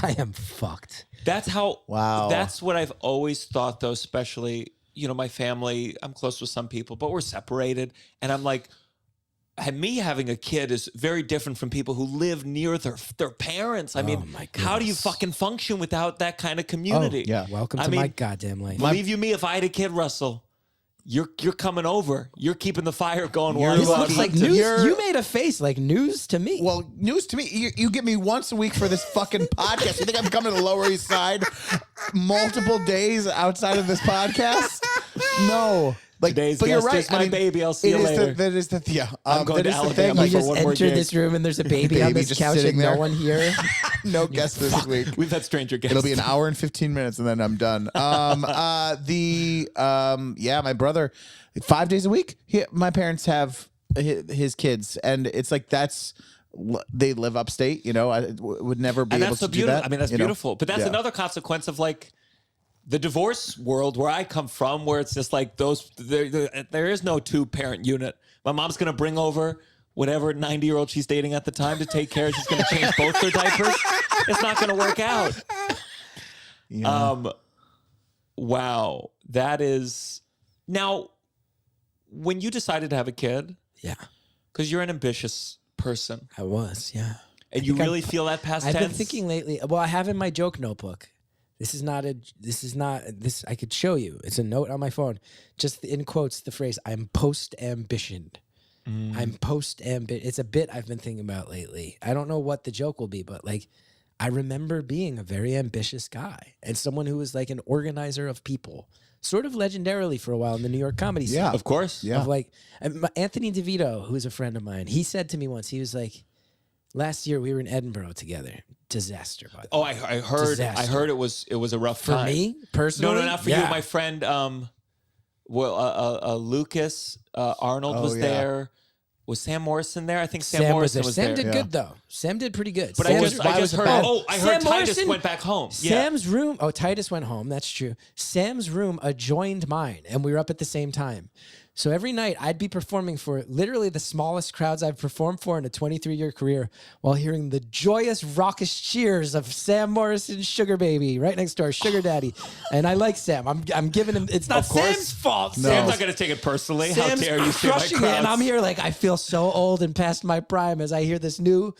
I am fucked. That's how, wow. That's what I've always thought, though, especially, you know, my family, I'm close with some people, but we're separated. And I'm like, me having a kid is very different from people who live near their parents. I mean, how do you fucking function without that kind of community? Oh, yeah. Welcome to my goddamn life. Believe you me, if I had a kid, Russell, you're coming over. You're keeping the fire going. This looks like news. You made a face like news to me. Well, news to me. You get me once a week for this fucking podcast. You think I'm coming to the Lower East Side multiple days outside of this podcast? No. Like, today's but guest you're right. is my baby. I'll see you later. That is the yeah. I'm going to Alabama You for just one more enter gig. this room and there's a baby on this just couch and sitting no there. one here. No guests this week. We've had stranger guests. It'll be an hour and 15 minutes and then I'm done. My brother, 5 days a week. My parents have his kids, and it's like they live upstate. You know, I would never be able to do that. I mean, that's beautiful. But that's another consequence of like the divorce world where I come from, where it's just like there is no 2-parent unit. My mom's going to bring over whatever 90-year-old she's dating at the time to take care of. She's going to change both their diapers. It's not going to work out. Yeah. Wow. That is... Now, when you decided to have a kid... Yeah. Because you're an ambitious person. I was, yeah. And you really feel that past tense? I've been thinking lately... Well, I have in my joke notebook... This I could show you. It's a note on my phone. Just in quotes, the phrase, I'm post-ambitioned. I'm post-ambition. It's a bit I've been thinking about lately. I don't know what the joke will be, but like, I remember being a very ambitious guy and someone who was like an organizer of people, sort of legendarily for a while in the New York comedy scene. Yeah, of course. Yeah. Of like, Anthony DeVito, who's a friend of mine, he said to me once, he was like, last year we were in Edinburgh together. Disaster, by the way. Oh, I heard. Disaster. I heard it was a rough For time. me personally. No, not for you. My friend, Lucas Arnold was there. Was Sam Morrison there? I think Sam Morrison was there. Sam did good though. Sam did pretty good. But Sam I just heard. I heard Sam Titus Morrison, went back home. Sam's room. Oh, Titus went home. That's true. Sam's room adjoined mine, and we were up at the same time. So every night I'd be performing for literally the smallest crowds I've performed for in a 23-year career while hearing the joyous, raucous cheers of Sam Morrison's Sugar Baby right next door, Sugar Daddy. And I like Sam. I'm giving him, it's not Sam's fault. No. Sam's not going to take it personally. Sam's How dare you say my crushing it. And I'm here like, I feel so old and past my prime as I hear this new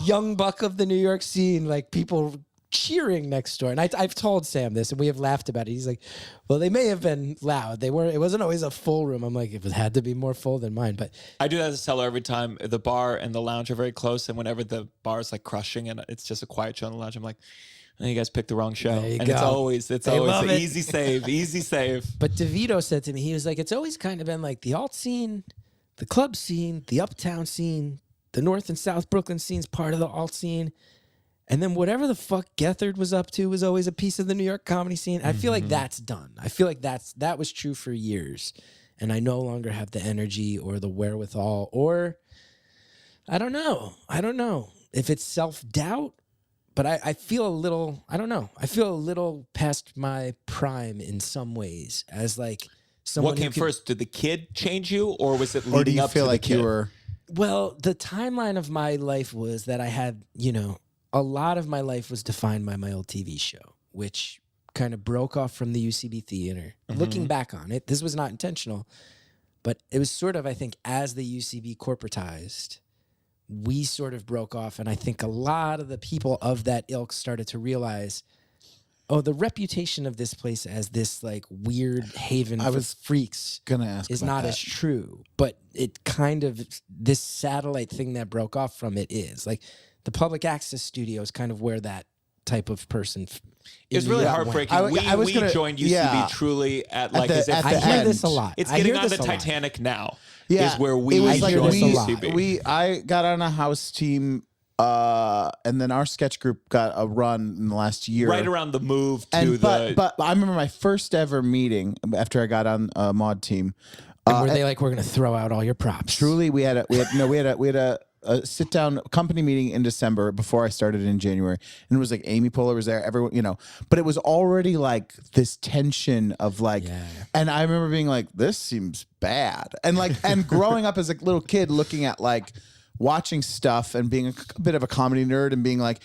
young buck of the New York scene, like people cheering next door. And I've told Sam this and we have laughed about it. He's like, well, they may have been loud. It wasn't always a full room. I'm like, it had to be more full than mine. But I do that as a seller every time. The bar and the lounge are very close. And whenever the bar is like crushing and it's just a quiet show in the lounge, I'm like, oh, you guys picked the wrong show. And go. it's always an easy save, easy save. But DeVito said to me, he was like, it's always kind of been like the alt scene, the club scene, the uptown scene, the North and South Brooklyn scene's part of the alt scene. And then whatever the fuck Gethard was up to was always a piece of the New York comedy scene. I feel like that's done. I feel like that was true for years. And I no longer have the energy or the wherewithal or I don't know if it's self-doubt, but I feel a little, I don't know. I feel a little past my prime in some ways as like someone What came first? Did the kid change you or was it leading Or do you up feel to like the kid? you were... Well, the timeline of my life was that I had, a lot of my life was defined by my old TV show, which kind of broke off from the UCB theater. Looking back on it, this was not intentional, but it was sort of, I think, as the UCB corporatized, we sort of broke off. And I think a lot of the people of that ilk started to realize, oh, the reputation of this place as this like weird haven for freaks gonna ask is about not that. as true. But it kind of, this satellite thing that broke off from it is like, the public access studio is kind of where that type of person. It's really heartbreaking. We joined UCB truly at like as if I hear this a lot. It's getting on the Titanic now. Yeah, is where we it was like joined this a lot. UCB. I got on a house team, and then our sketch group got a run in the last year, right around the move to But I remember my first ever meeting after I got on a mod team. And were they like, we're going to throw out all your props? Truly, we had a sit down company meeting in December before I started in January. And it was like Amy Poehler was there, everyone, but it was already like this tension of like, and I remember being like, this seems bad. And like, and growing up as a little kid looking at like watching stuff and being a bit of a comedy nerd and being like,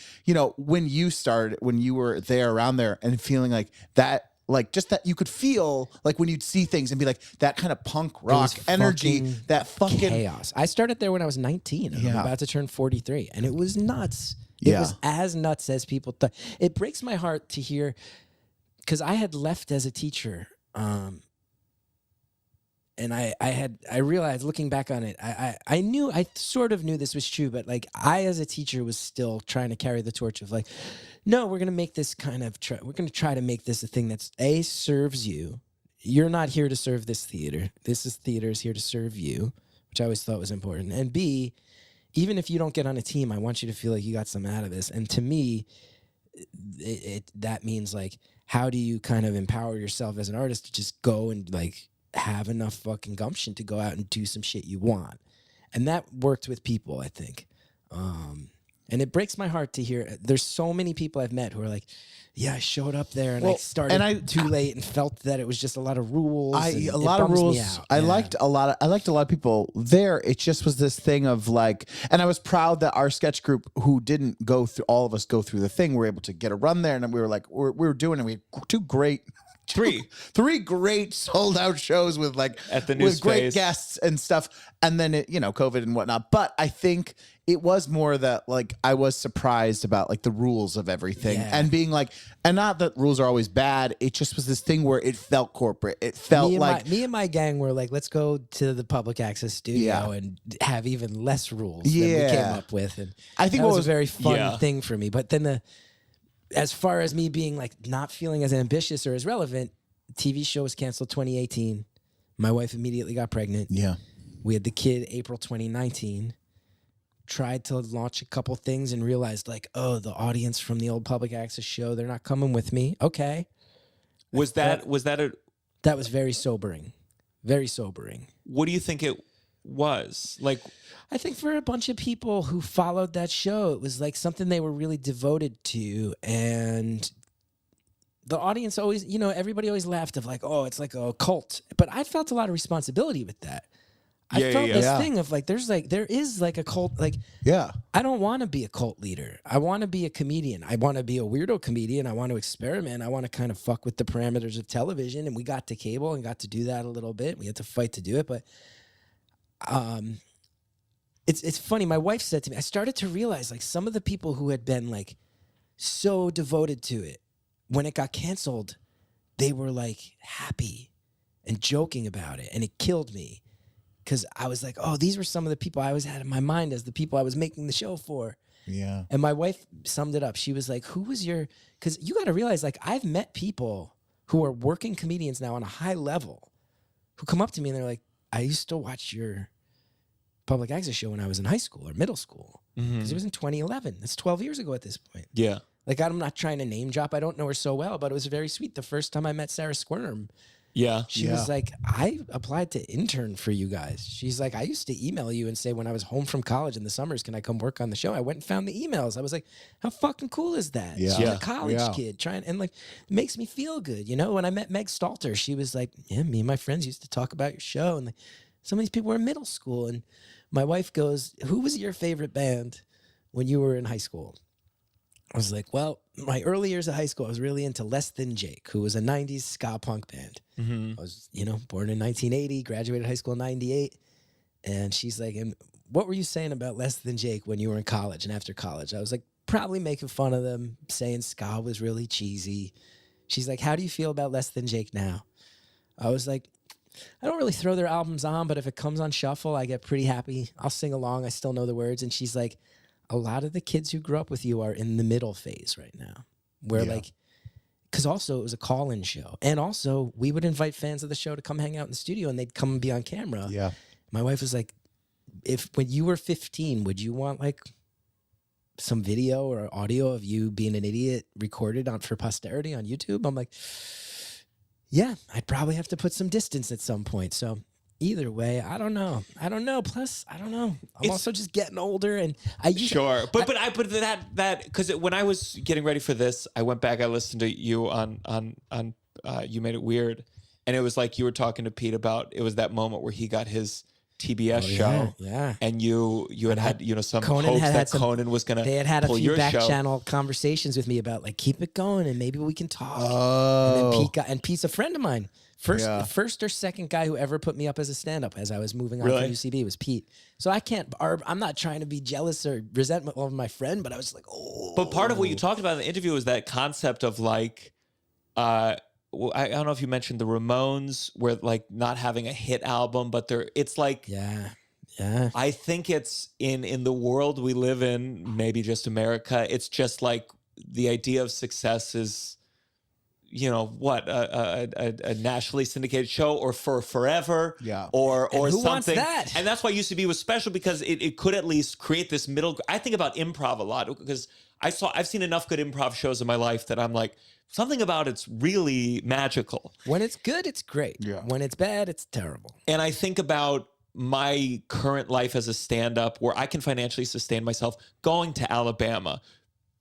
when you were there around there and feeling like that, like just that you could feel like when you'd see things and be like that kind of punk rock energy, that fucking chaos. I started there when I was 19 and I'm about to turn 43 and it was nuts. It was as nuts as people thought. It breaks my heart to hear because I had left as a teacher. And I realized looking back on it, I sort of knew this was true, but like I as a teacher was still trying to carry the torch of like, no, we're going to make this we're going to try to make this a thing that's A, serves you. You're not here to serve this theater. Theater is here to serve you, which I always thought was important. And B, even if you don't get on a team, I want you to feel like you got something out of this. And to me, that means like, how do you kind of empower yourself as an artist to just go and like, have enough fucking gumption to go out and do some shit you want. And that worked with people, I think. And it breaks my heart to hear there's so many people I've met who are like, yeah, I showed up there and I started too late and felt that it was just a lot of rules. A lot of rules. I liked a lot of people there. It just was this thing of like, and I was proud that our sketch group who didn't go through, all of us go through the thing, were able to get a run there. And we were like, we were doing it. We had three great sold out shows with like at the new with space. Great guests and stuff. And then it, COVID and whatnot. But I think it was more that like I was surprised about like the rules of everything and being like, and not that rules are always bad. It just was this thing where it felt corporate. It felt me and my gang were like, let's go to the public access studio and have even less rules than we came up with. And I think that was a very fun thing for me. But then as far as me being like not feeling as ambitious or as relevant, TV show was canceled 2018. My wife immediately got pregnant. Yeah. We had the kid April 2019. Tried to launch a couple things and realized like, oh, the audience from the old public access show, they're not coming with me. Okay. That was very sobering. Very sobering. What do you think it was? Like, I think for a bunch of people who followed that show, it was like something they were really devoted to, and the audience always, everybody always laughed of like, oh, it's like a cult. But I felt a lot of responsibility with that. I felt this thing of like, there is like a cult. Like, I don't want to be a cult leader. I want to be a comedian. I want to be a weirdo comedian. I want to experiment. I want to kind of fuck with the parameters of television. And we got to cable and got to do that a little bit. We had to fight to do it. But it's funny. My wife said to me, I started to realize like some of the people who had been like so devoted to it, when it got canceled, they were like happy and joking about it. And it killed me. Because I was like, oh, these were some of the people I always had in my mind as the people I was making the show for. Yeah. And my wife summed it up. She was like, who was your... Because you got to realize, like, I've met people who are working comedians now on a high level who come up to me and they're like, I used to watch your public access show when I was in high school or middle school. Because it was in 2011. That's 12 years ago at this point. Yeah. Like, I'm not trying to name drop. I don't know her so well, but it was very sweet. The first time I met Sarah Squirm, she was like, I applied to intern for you guys. She's like, I used to email you and say when I was home from college in the summers, can I come work on the show? I went and found the emails. I was like, how fucking cool is that? She's a college kid trying, and like, it makes me feel good. When I met Meg Stalter, she was like, yeah, me and my friends used to talk about your show. And like, some of these people were in middle school. And my wife goes, who was your favorite band when you were in high school? I was like, well, my early years of high school, I was really into Less Than Jake, who was a 90s ska punk band. I was, born in 1980, graduated high school in 98. And she's like, and what were you saying about Less Than Jake when you were in college and after college? I was like, probably making fun of them, saying ska was really cheesy. She's like, how do you feel about Less Than Jake now? I was like, I don't really throw their albums on, but if it comes on shuffle, I get pretty happy. I'll sing along. I still know the words. And she's like, a lot of the kids who grew up with you are in the middle phase right now, where like, because also it was a call-in show. And also we would invite fans of the show to come hang out in the studio and they'd come and be on camera. Yeah. My wife was like, when you were 15, would you want like some video or audio of you being an idiot recorded for posterity on YouTube? I'm like, yeah, I'd probably have to put some distance at some point. So either way, I don't know. Plus, I don't know. I'm also just getting older, and But that because when I was getting ready for this, I went back. I listened to you on You Made It Weird, and it was like you were talking to Pete about. It was that moment where he got his TBS show, and you had some Conan hopes that Conan was gonna. They had a few back show. channel conversations with me about like keep it going and maybe we can talk. And then Pete's a friend of mine. First or second guy who ever put me up as a stand-up as I was moving on from UCB was Pete. So I'm not trying to be jealous or resentful of my friend, but I was like, oh. But part of what you talked about in the interview was that concept of like, I don't know if you mentioned the Ramones were like not having a hit album, but it's like, yeah. I think it's in the world we live in, maybe just America. It's just like the idea of success is, a nationally syndicated show or for forever, or who something. Wants that? And that's why UCB was special because it could at least create this middle. I think about improv a lot because I've seen enough good improv shows in my life that I'm like, something about it's really magical. When it's good, it's great. Yeah. When it's bad, it's terrible. And I think about my current life as a stand-up where I can financially sustain myself going to Alabama.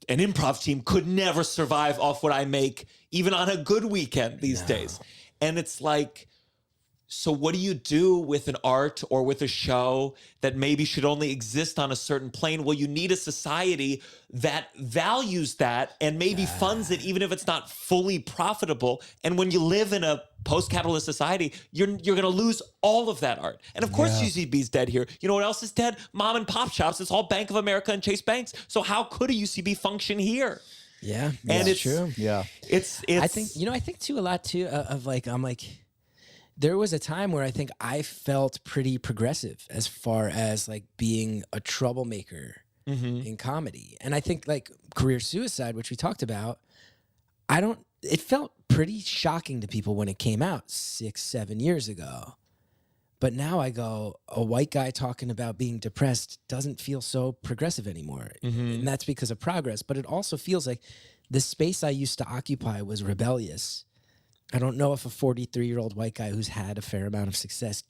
An improv team could never survive off what I make, even on a good weekend these days. And it's like, so what do you do with an art or with a show that maybe should only exist on a certain plane? Well, you need a society that values that and maybe funds it, even if it's not fully profitable. And when you live in a post-capitalist society, you're going to lose all of that art. And of course, UCB's dead here. You know what else is dead? Mom and pop shops. It's all Bank of America and Chase Banks. So how could a UCB function here? Yeah, and it's true. Yeah, it's. I think too a lot too of like I'm like. There was a time where I think I felt pretty progressive as far as like being a troublemaker in comedy. And I think like career suicide, which we talked about, it felt pretty shocking to people when it came out 6-7 years ago. But now I go, a white guy talking about being depressed doesn't feel so progressive anymore. And that's because of progress. But it also feels like the space I used to occupy was rebellious. I don't know if a 43-year-old white guy who's had a fair amount of success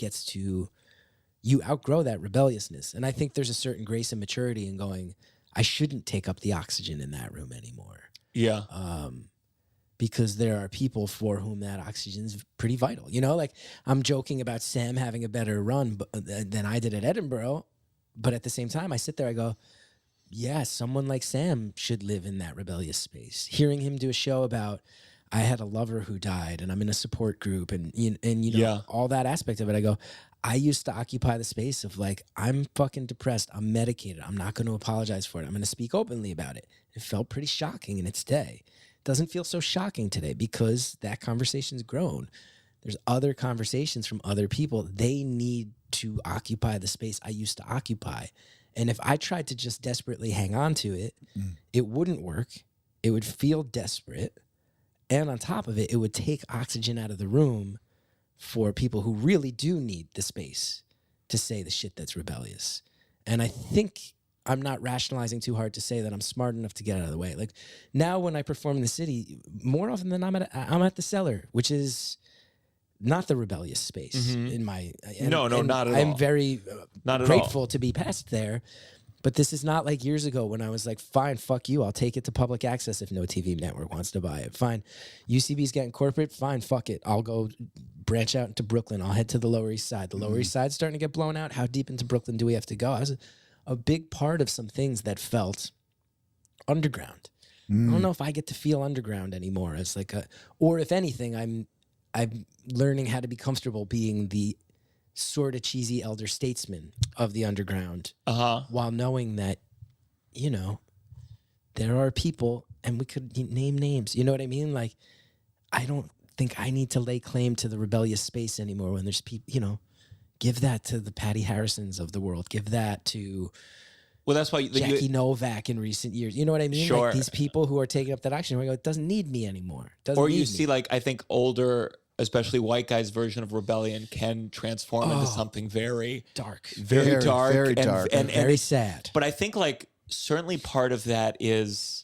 you outgrow that rebelliousness. And I think there's a certain grace and maturity in going, I shouldn't take up the oxygen in that room anymore. Yeah. because there are people for whom that oxygen is pretty vital. You know, like I'm joking about Sam having a better run than I did at Edinburgh. But at the same time, I sit there, I go, yeah, someone like Sam should live in that rebellious space. Hearing him do a show about, I had a lover who died and I'm in a support group and you know, all that aspect of it, I go, I used to occupy the space of like, I'm fucking depressed. I'm medicated. I'm not going to apologize for it. I'm going to speak openly about it. It felt pretty shocking in its day. Doesn't feel so shocking today because that conversation's grown. There's other conversations from other people. They need to occupy the space I used to occupy. And if I tried to just desperately hang on to it, it wouldn't work. It would feel desperate. And on top of it, it would take oxygen out of the room for people who really do need the space to say the shit that's rebellious. And I think I'm not rationalizing too hard to say that I'm smart enough to get out of the way. Like now when I perform in the city, more often than I'm at the Cellar, which is not the rebellious space in my... Not at all. I'm very not grateful to be passed there. But this is not like years ago when I was like, fine, fuck you. I'll take it to public access if no TV network wants to buy it. Fine. UCB's getting corporate. Fine, fuck it. I'll go branch out into Brooklyn. I'll head to the Lower East Side. The Lower East Side's starting to get blown out. How deep into Brooklyn do we have to go? I was a big part of some things that felt underground. I don't know if I get to feel underground anymore. It's like or if anything, I'm learning how to be comfortable being the sort of cheesy elder statesman of the underground, while knowing that, you know, there are people, and we could name names. You know what I mean? Like, I don't think I need to lay claim to the rebellious space anymore when there's people, you know, give that to the Patty Harrisons of the world. Give that to... Well, that's why Jackie Novak in recent years. You know what I mean? Sure. Like these people who are taking up that action, where I go, it doesn't need me anymore. Or you see, like, I think older, especially white guys' version of rebellion can transform into something very dark, very dark, and very sad. But I think, like, certainly part of that is,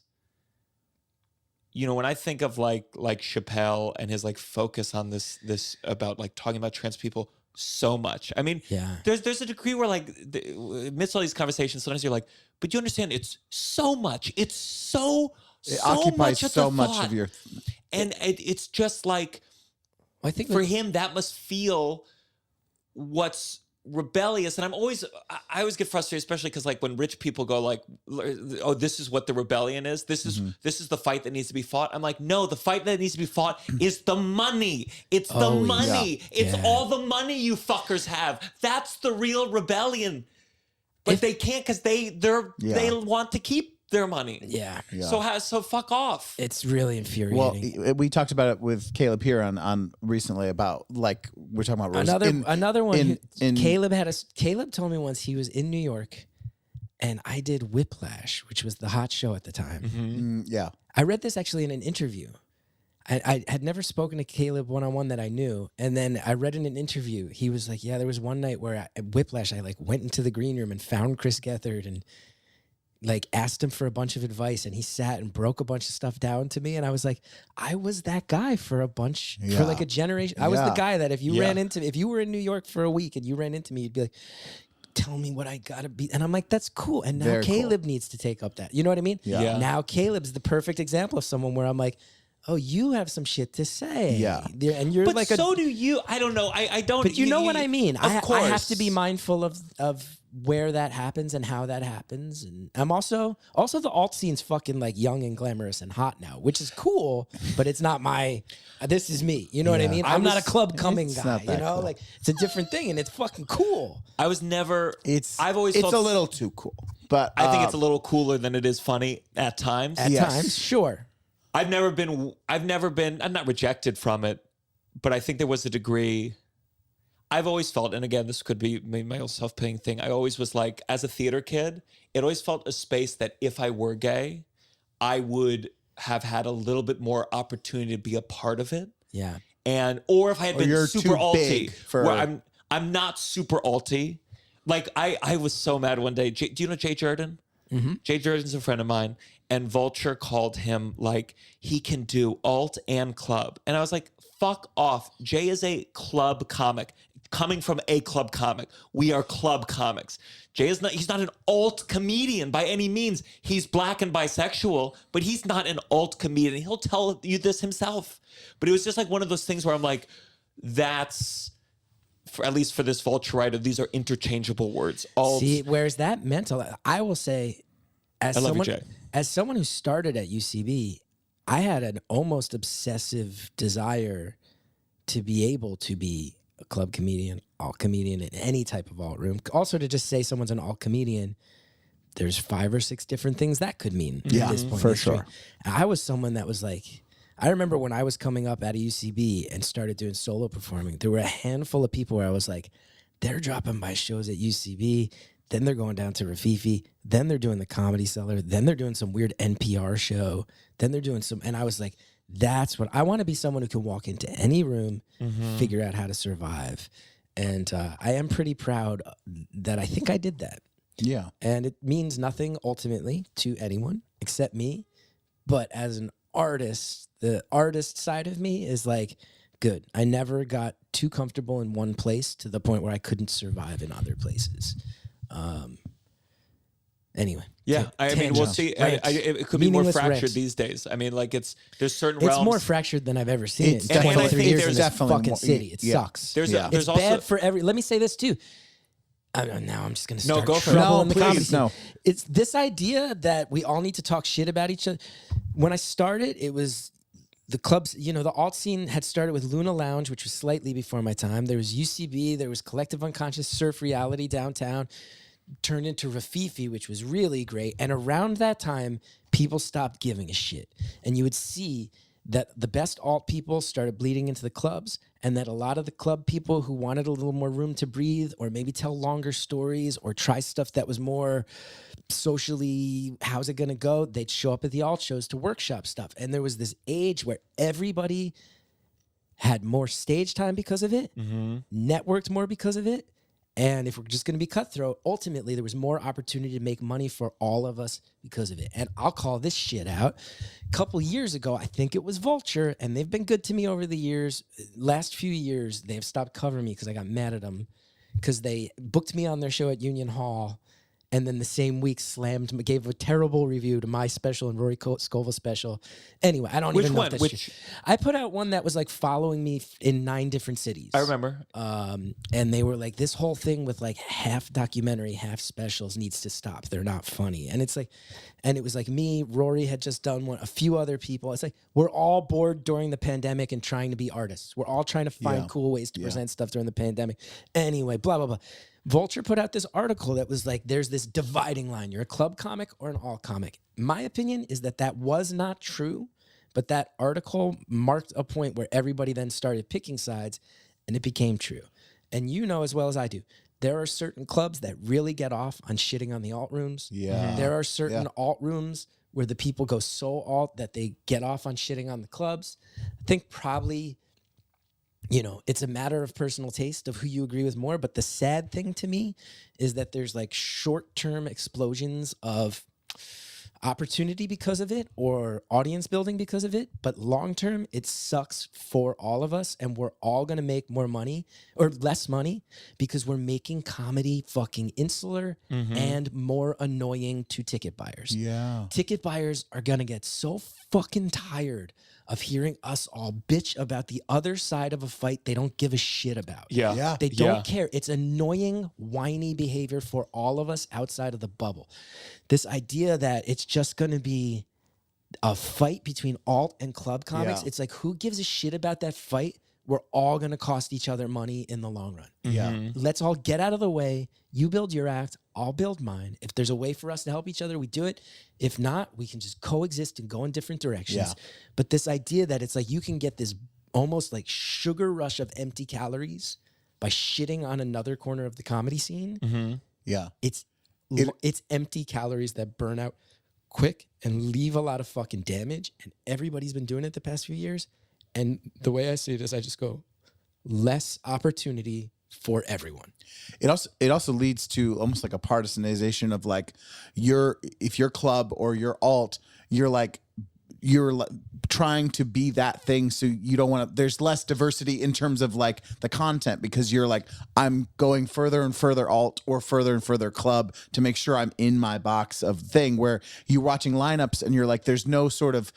you know, when I think of like Chappelle and his like focus on this about like talking about trans people so much. I mean, there's a degree where like amidst all these conversations, sometimes you're like, but you understand it's so much. It's so occupies much so much of your, and it's just like, I think for him that must feel what's rebellious. And I always get frustrated, especially because like when rich people go like, oh, this is what the rebellion is, this is the fight that needs to be fought. I'm like, no, the fight that needs to be fought is the money. It's the money. It's all the money you fuckers have. That's the real rebellion. But they can't because they want to keep their money. Yeah. So fuck off. It's really infuriating. Well, we talked about it with Caleb here on recently about like we're talking about Rose. Another one. Caleb told me once he was in New York, and I did Whiplash, which was the hot show at the time. I read this actually in an interview. I had never spoken to Caleb one-on-one that I knew, and then I read in an interview. He was like, "Yeah, there was one night where at Whiplash, I like went into the green room and found Chris Gethard and." Like asked him for a bunch of advice, and he sat and broke a bunch of stuff down to me. And I was like, I was that guy for like a generation. I was the guy that if you were in New York for a week and you ran into me, you'd be like, tell me what I gotta be. And I'm like, that's cool. And now Caleb needs to take up that. You know what I mean? Yeah. Now Caleb's the perfect example of someone where I'm like, oh, you have some shit to say. Yeah. And you're but like, so do you. I don't know. I don't. But you know what I mean? Of course. I have to be mindful of where that happens and how that happens. And I'm also the alt scene's fucking like young and glamorous and hot now, which is cool, but it's not this is me. You know what I mean? I'm not a club coming guy, you know? Cool. Like it's a different thing and it's fucking cool. I've always it's felt a little too cool. But I think it's a little cooler than it is funny at times. At times, sure. I'm not rejected from it, but I think there was a degree. I've always felt, and again, this could be my own self-pitying thing. I always was like, as a theater kid, it always felt a space that if I were gay, I would have had a little bit more opportunity to be a part of it. Yeah. Or if I had been super alty, where I'm not super alty. Like I was so mad one day. Do you know Jay Jordan? Mm-hmm. Jay Jordan's a friend of mine, and Vulture called him like he can do alt and club, and I was like, fuck off. Jay is a club comic. coming from a club comic. We are club comics. Jay is he's not an alt comedian by any means. He's black and bisexual, but he's not an alt comedian. He'll tell you this himself. But it was just like one of those things where I'm like, that's, at least for this vulture writer, these are interchangeable words. See, where's that mental? I will say, as someone who started at UCB, I had an almost obsessive desire to be able to be a club comedian, alt comedian in any type of alt room. Also, to just say someone's an alt comedian, there's 5 or 6 different things that could mean. Yeah, at this point for sure. I was someone that was like, I remember when I was coming up out of UCB and started doing solo performing, there were a handful of people where I was like, they're dropping by shows at UCB, then they're going down to Rafifi, then they're doing the Comedy Cellar, then they're doing some weird NPR show, then they're doing some, and I was like, that's what, I want to be someone who can walk into any room, figure out how to survive. And I am pretty proud that I think I did that. Yeah. And it means nothing ultimately to anyone except me. But as an artist, the artist side of me is like, good. I never got too comfortable in one place to the point where I couldn't survive in other places. Anyway. Yeah, I mean, we'll see. It could be more fractured these days. I mean, like there's certain realms. It's more fractured than I've ever seen it. And I 23 think years there's in this fucking city. It sucks. There's It's also bad for every. Let me say this too. Now I'm just going to start go for it. trouble No, in the please, comedy scene. no. It's this idea that we all need to talk shit about each other. When I started, it was the clubs, you know, the alt scene had started with Luna Lounge, which was slightly before my time. There was UCB, there was Collective Unconscious Surf Reality downtown, turned into Rafifi, which was really great. And around that time, people stopped giving a shit. And you would see that the best alt people started bleeding into the clubs, and that a lot of the club people who wanted a little more room to breathe or maybe tell longer stories or try stuff that was more socially, how's it going to go? They'd show up at the alt shows to workshop stuff. And there was this age where everybody had more stage time because of it, networked more because of it. And if we're just going to be cutthroat, ultimately there was more opportunity to make money for all of us because of it. And I'll call this shit out. A couple years ago, I think it was Vulture, and they've been good to me over the years. Last few years, they've stopped covering me because I got mad at them because they booked me on their show at Union Hall, and then the same week gave a terrible review to my special and Rory Scovel's special. Anyway, I don't even know if that's true. I put out one that was like following me in 9 different cities. I remember. And they were like, this whole thing with like half documentary, half specials needs to stop. They're not funny. And it's like, and it was like me, Rory had just done one, a few other people. It's like, we're all bored during the pandemic and trying to be artists. We're all trying to find cool ways to present stuff during the pandemic. Anyway, blah, blah, blah. Vulture put out this article that was like, there's this dividing line. You're a club comic or an alt comic. My opinion is that was not true, but that article marked a point where everybody then started picking sides, and it became true. And you know as well as I do, there are certain clubs that really get off on shitting on the alt rooms. Yeah. There are certain alt rooms where the people go so alt that they get off on shitting on the clubs. I think probably, you know, it's a matter of personal taste of who you agree with more. But the sad thing to me is that there's like short-term explosions of opportunity because of it or audience building because of it. But long-term, it sucks for all of us. And we're all going to make more money or less money because we're making comedy fucking insular and more annoying to ticket buyers. Yeah. Ticket buyers are going to get so fucking tired of hearing us all bitch about the other side of a fight they don't give a shit about. Yeah. They don't care. It's annoying, whiny behavior for all of us outside of the bubble. This idea that it's just going to be a fight between alt and club comics, it's like, who gives a shit about that fight? We're all going to cost each other money in the long run. Yeah. Let's all get out of the way. You build your act, I'll build mine. If there's a way for us to help each other, we do it. If not, we can just coexist and go in different directions. Yeah. But this idea that it's like you can get this almost like sugar rush of empty calories by shitting on another corner of the comedy scene. Yeah. It's empty calories that burn out quick and leave a lot of fucking damage. And everybody's been doing it the past few years. And the way I see it is I just go, less opportunity for everyone. It also leads to almost like a partisanization of like if your club or your alt, you're like you're trying to be that thing, so you don't want to. There's less diversity in terms of like the content because you're like, I'm going further and further alt or further and further club to make sure I'm in my box of thing. Where you're watching lineups and you're like, there's no sort of.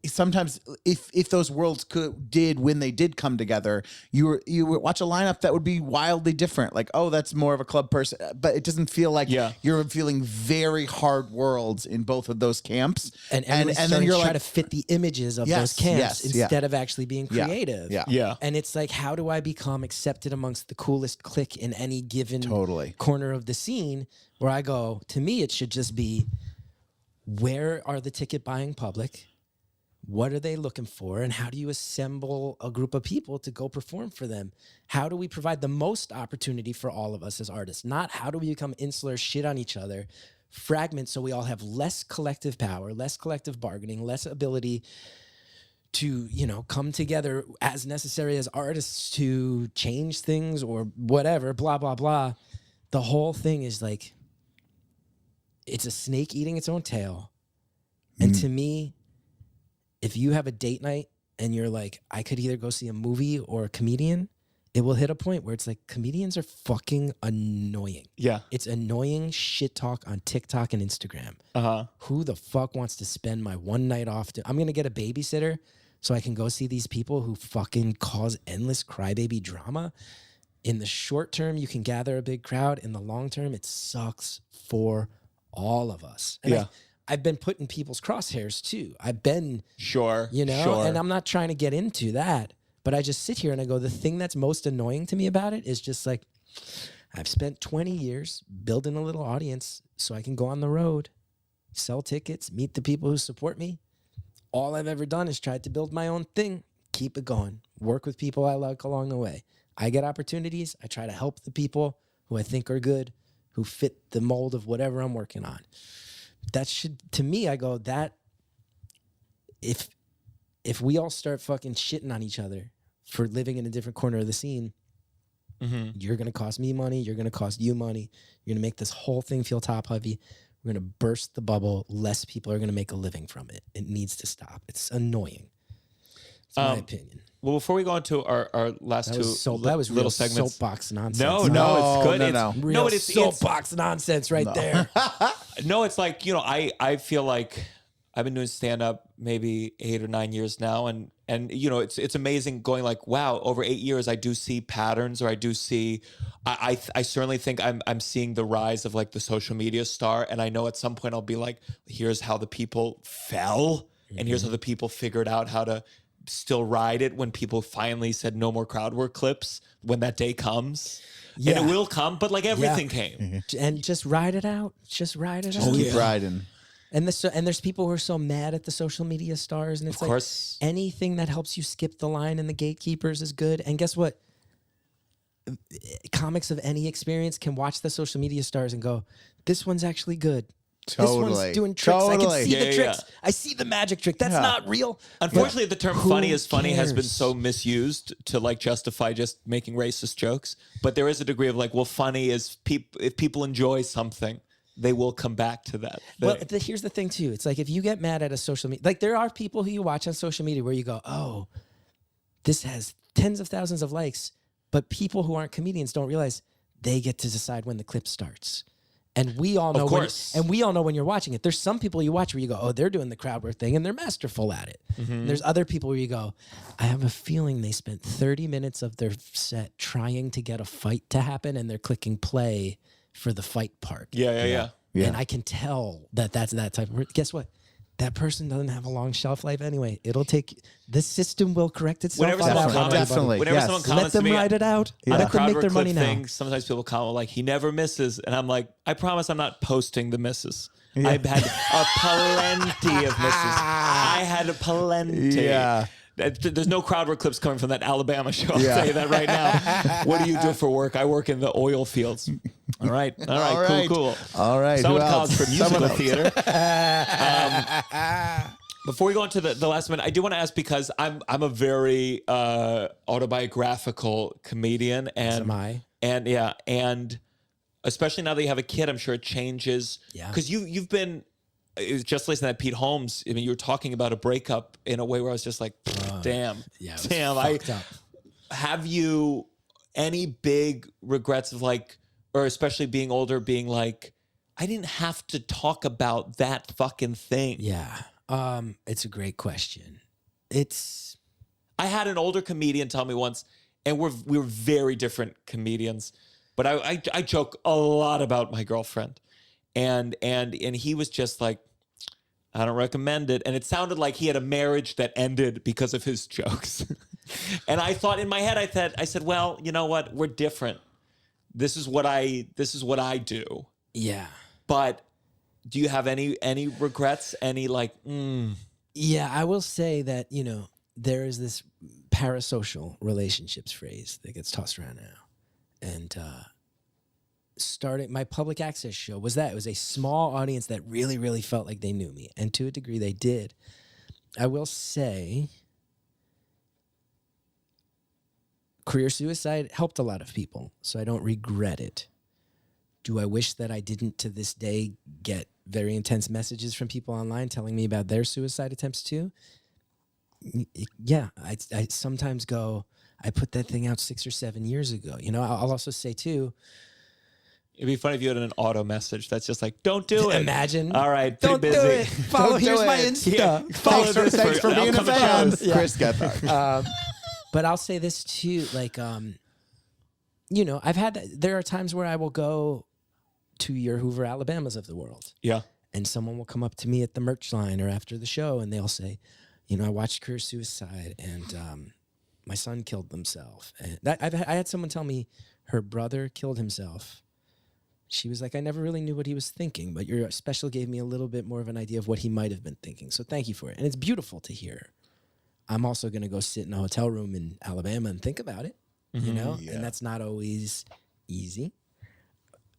Sometimes if those worlds did when they did come together, you would watch a lineup that would be wildly different. Like, oh, that's more of a club person, but it doesn't feel like you're feeling very hard worlds in both of those camps. And then you're trying to fit the images of those camps instead of actually being creative. Yeah. And it's like, how do I become accepted amongst the coolest clique in any given corner of the scene? Where I go, to me, it should just be, where are the ticket buying public? What are they looking for? And how do you assemble a group of people to go perform for them? How do we provide the most opportunity for all of us as artists? Not how do we become insular, shit on each other, fragment so we all have less collective power, less collective bargaining, less ability to, come together as necessary as artists to change things or whatever, blah, blah, blah. The whole thing is like, it's a snake eating its own tail. And to me, if you have a date night and you're like, I could either go see a movie or a comedian, it will hit a point where it's like, comedians are fucking annoying. Yeah. It's annoying shit talk on TikTok and Instagram. Who the fuck wants to spend my one night off? I'm going to get a babysitter so I can go see these people who fucking cause endless crybaby drama. In the short term, you can gather a big crowd. In the long term, it sucks for all of us. And I've been put in people's crosshairs too. I've been, and I'm not trying to get into that, but I just sit here and I go, the thing that's most annoying to me about it is just like, I've spent 20 years building a little audience so I can go on the road, sell tickets, meet the people who support me. All I've ever done is tried to build my own thing, keep it going, work with people I like along the way. I get opportunities. I try to help the people who I think are good, who fit the mold of whatever I'm working on. That should, to me, I go, that if we all start fucking shitting on each other for living in a different corner of the scene, you're going to cost me money. You're going to cost you money. You're going to make this whole thing feel top heavy. We're going to burst the bubble. Less people are going to make a living from it. It needs to stop. It's annoying. It's my opinion. Well, before we go into our last that was little real segments. Soapbox nonsense. No, it's good. Real it's soapbox nonsense right there. No, it's like, I feel like I've been doing stand-up maybe 8 or 9 years now. And it's amazing going like, wow, over 8 years, I do see patterns, or I do see, I certainly think I'm seeing the rise of like the social media star. And I know at some point I'll be like, here's how the people fell. And here's how the people figured out how to still ride it when people finally said no more crowd work clips, when that day comes. And it will come, but like everything came. And just ride it out. Just ride it out. Keep riding. And there's people who are so mad at the social media stars, and it's of course, anything that helps you skip the line and the gatekeepers is good. And guess what? Comics of any experience can watch the social media stars and go, this one's actually good. Totally. This one's doing tricks. I can see the tricks. Yeah. I see the magic trick. That's not real. Unfortunately, the term funny is funny has been cares? so misused to like justify just making racist jokes. But there is a degree of like, well, funny is if people enjoy something, they will come back to that thing. Well, here's the thing too. It's like, if you get mad at a social media, like there are people who you watch on social media where you go, oh, this has tens of thousands of likes, but people who aren't comedians don't realize they get to decide when the clip starts. And we all know when you're watching it. There's some people you watch where you go, oh, they're doing the crowd work thing and they're masterful at it. There's other people where you go, I have a feeling they spent 30 minutes of their set trying to get a fight to happen and they're clicking play for the fight part. Yeah. And I can tell that that's that type of. Guess what? That person doesn't have a long shelf life anyway. It'll take. The system will correct itself. Whenever someone comments let them to me ride it out. on Let a them make crowd their work money clip now. thing, sometimes people comment like, he never misses. And I'm like, I promise I'm not posting the misses. I've had a plenty of misses. I had a plenty. Yeah. There's no crowd work clips coming from that Alabama show. I'll tell you that right now. What do you do for work? I work in the oil fields. All right. Cool. All right. Someone calls for musical theater. Before we go into the last minute, I do want to ask, because I'm a very autobiographical comedian, and As am I. And especially now that you have a kid, I'm sure it changes. Yeah. Because you've been it was just listening to Pete Holmes. I mean, you were talking about a breakup in a way where I was just like, damn. Have you any big regrets of like, or especially being older, being like, I didn't have to talk about that fucking thing? Yeah. It's a great question. I had an older comedian tell me once, and we were very different comedians, but I joke a lot about my girlfriend, and he was just like, I don't recommend it. And it sounded like he had a marriage that ended because of his jokes. And I thought in my head, I said, well, you know what? We're different. This is what I do. Yeah. But do you have any regrets? Any like, Yeah, I will say that, you know, there is this parasocial relationships phrase that gets tossed around now. And starting my public access show was that. It was a small audience that really, really felt like they knew me. And to a degree, they did. I will say career suicide helped a lot of people, so I don't regret it. Do I wish that I didn't, to this day, get very intense messages from people online telling me about their suicide attempts too? Yeah, I sometimes go, I put that thing out 6 or 7 years ago. You know, I'll also say too, it'd be funny if you had an auto message that's just like, don't do it. Imagine. All right, don't busy. do it. Follow, here's my Insta. Yeah. Thanks for being a fan. Yeah. Chris Gethard. But I'll say this too, like, you know, there are times where I will go to your Hoover, Alabamas of the world. Yeah. And someone will come up to me at the merch line or after the show and they'll say, you know, I watched Career Suicide and my son killed himself. And I had someone tell me her brother killed himself. She was like, I never really knew what he was thinking, but your special gave me a little bit more of an idea of what he might have been thinking. So thank you for it. And it's beautiful to hear. I'm also going to go sit in a hotel room in Alabama and think about it, you know? Yeah. And that's not always easy.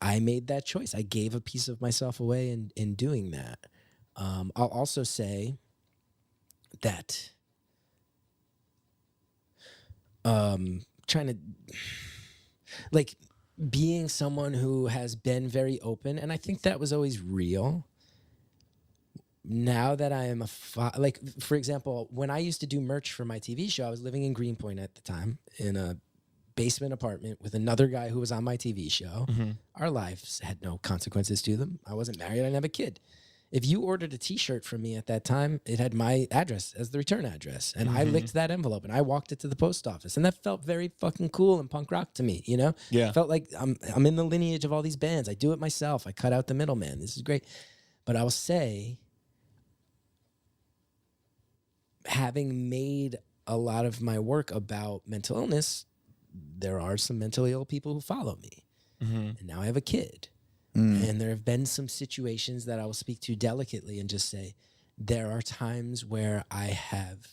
I made that choice. I gave a piece of myself away in doing that. I'll also say that trying to, like, being someone who has been very open, and I think that was always real. Now that I am like, for example, when I used to do merch for my TV show, I was living in Greenpoint at the time in a basement apartment with another guy who was on my TV show. Mm-hmm. Our lives had no consequences to them. I wasn't married. I didn't have a kid. If you ordered a T-shirt from me at that time, it had my address as the return address. And I licked that envelope and I walked it to the post office. And that felt very fucking cool and punk rock to me, you know? Yeah. It felt like I'm in the lineage of all these bands. I do it myself. I cut out the middleman. This is great. But I will say, having made a lot of my work about mental illness, there are some mentally ill people who follow me. Mm-hmm. And now I have a kid. And there have been some situations that I will speak to delicately and just say, there are times where I have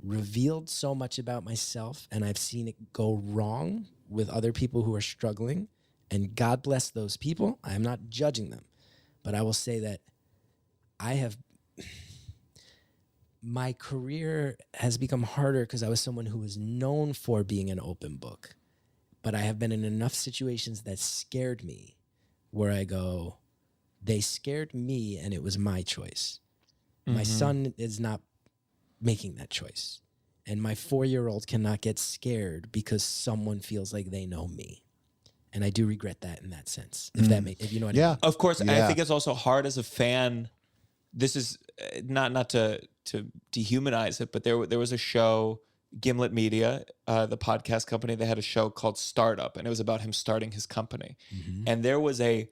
revealed so much about myself and I've seen it go wrong with other people who are struggling. And God bless those people. I am not judging them. But I will say that my career has become harder because I was someone who was known for being an open book. But I have been in enough situations that scared me where I go, they scared me and it was my choice. Mm-hmm. My son is not making that choice. And my 4-year-old cannot get scared because someone feels like they know me. And I do regret that in that sense. If you know what I mean. Of course. Yeah. I think it's also hard as a fan. This is not to dehumanize it, but there was a show, Gimlet Media, the podcast company, they had a show called Startup, and it was about him starting his company. Mm-hmm. And there was a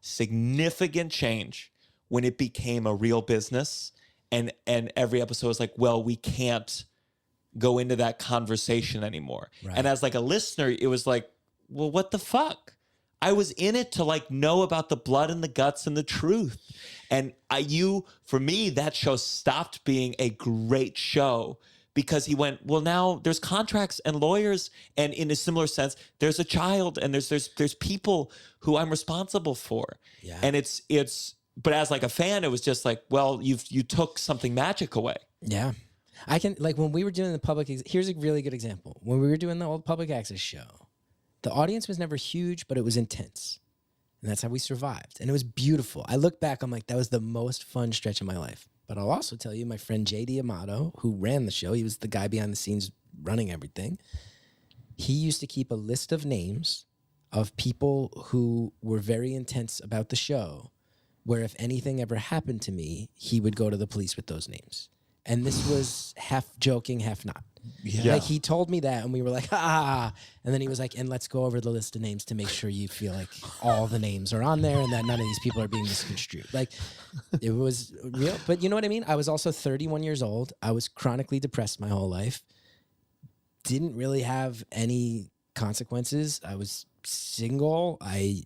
significant change when it became a real business, and every episode was like, well, we can't go into that conversation anymore. Right. And as like a listener, it was like, well, what the fuck? I was in it to like know about the blood and the guts and the truth. And for me, that show stopped being a great show because he went, well, now there's contracts and lawyers, and in a similar sense, there's a child and there's people who I'm responsible for. Yeah. And but as like a fan, it was just like, well, you took something magic away. Yeah. I can, like, when we were doing the public, here's a really good example. When we were doing the old public access show, the audience was never huge, but it was intense. And that's how we survived. And it was beautiful. I look back, I'm like, that was the most fun stretch of my life. But I'll also tell you, my friend JD Amato, who ran the show, he was the guy behind the scenes running everything. He used to keep a list of names of people who were very intense about the show, where if anything ever happened to me, he would go to the police with those names. And this was half joking, half not. Yeah. Like, he told me that, and we were like, ah. And then he was like, and let's go over the list of names to make sure you feel like all the names are on there and that none of these people are being misconstrued. Like, it was real. But you know what I mean? I was also 31 years old. I was chronically depressed my whole life. Didn't really have any consequences. I was single. I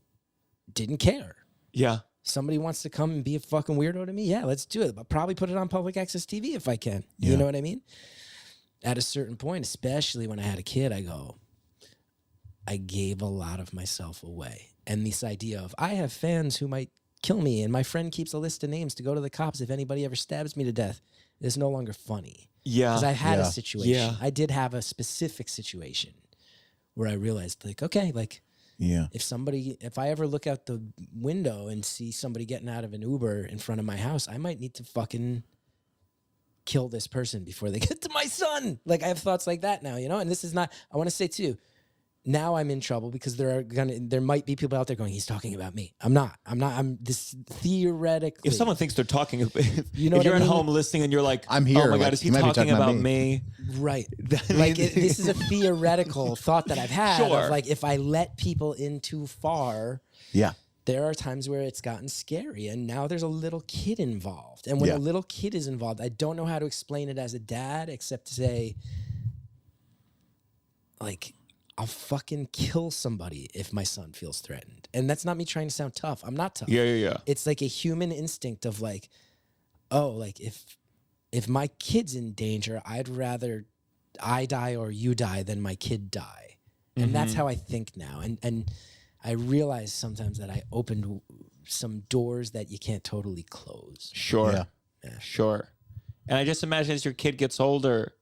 didn't care. Yeah. Somebody wants to come and be a fucking weirdo to me? Yeah, let's do it. I'll probably put it on public access TV if I can. Yeah. You know what I mean? At a certain point, especially when I had a kid, I gave a lot of myself away. And this idea of, I have fans who might kill me, and my friend keeps a list of names to go to the cops if anybody ever stabs me to death, is no longer funny. Yeah. Because I had a Yeah. situation. Yeah. I did have a specific situation where I realized, like, okay, like, Yeah. if I ever look out the window and see somebody getting out of an Uber in front of my house, I might need to fucking kill this person before they get to my son. Like, I have thoughts like that now, you know? And this is not, I want to say too, now I'm in trouble because there might be people out there going, he's talking about me. I'm this theoretically. If someone thinks they're talking, You know if what you're I at mean? home listening and you're like, I'm here, oh my like, God, is he he might be talking talking about about me? Right. Like, this is a theoretical thought that I've had. Sure. Of like, if I let people in too far, Yeah. there are times where it's gotten scary, and now there's a little kid involved. And when Yeah. a little kid is involved, I don't know how to explain it as a dad, except to say, like, I'll fucking kill somebody if my son feels threatened. And that's not me trying to sound tough. I'm not tough. Yeah. It's like a human instinct of like, oh, like if my kid's in danger, I'd rather I die or you die than my kid die. And that's how I think now. And I realize sometimes that I opened some doors that you can't totally close. Sure. Yeah. Sure. And I just imagine as your kid gets older,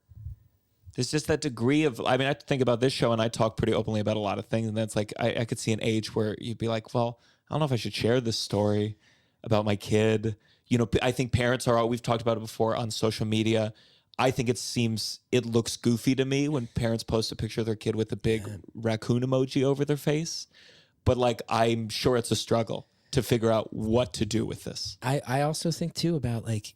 there's just that degree of, I mean, I think about this show and I talk pretty openly about a lot of things. And that's like, I could see an age where you'd be like, well, I don't know if I should share this story about my kid. You know, I think parents are, we've talked about it before on social media. I think it looks goofy to me when parents post a picture of their kid with a big raccoon emoji over their face. But like, I'm sure it's a struggle to figure out what to do with this. I also think too about like,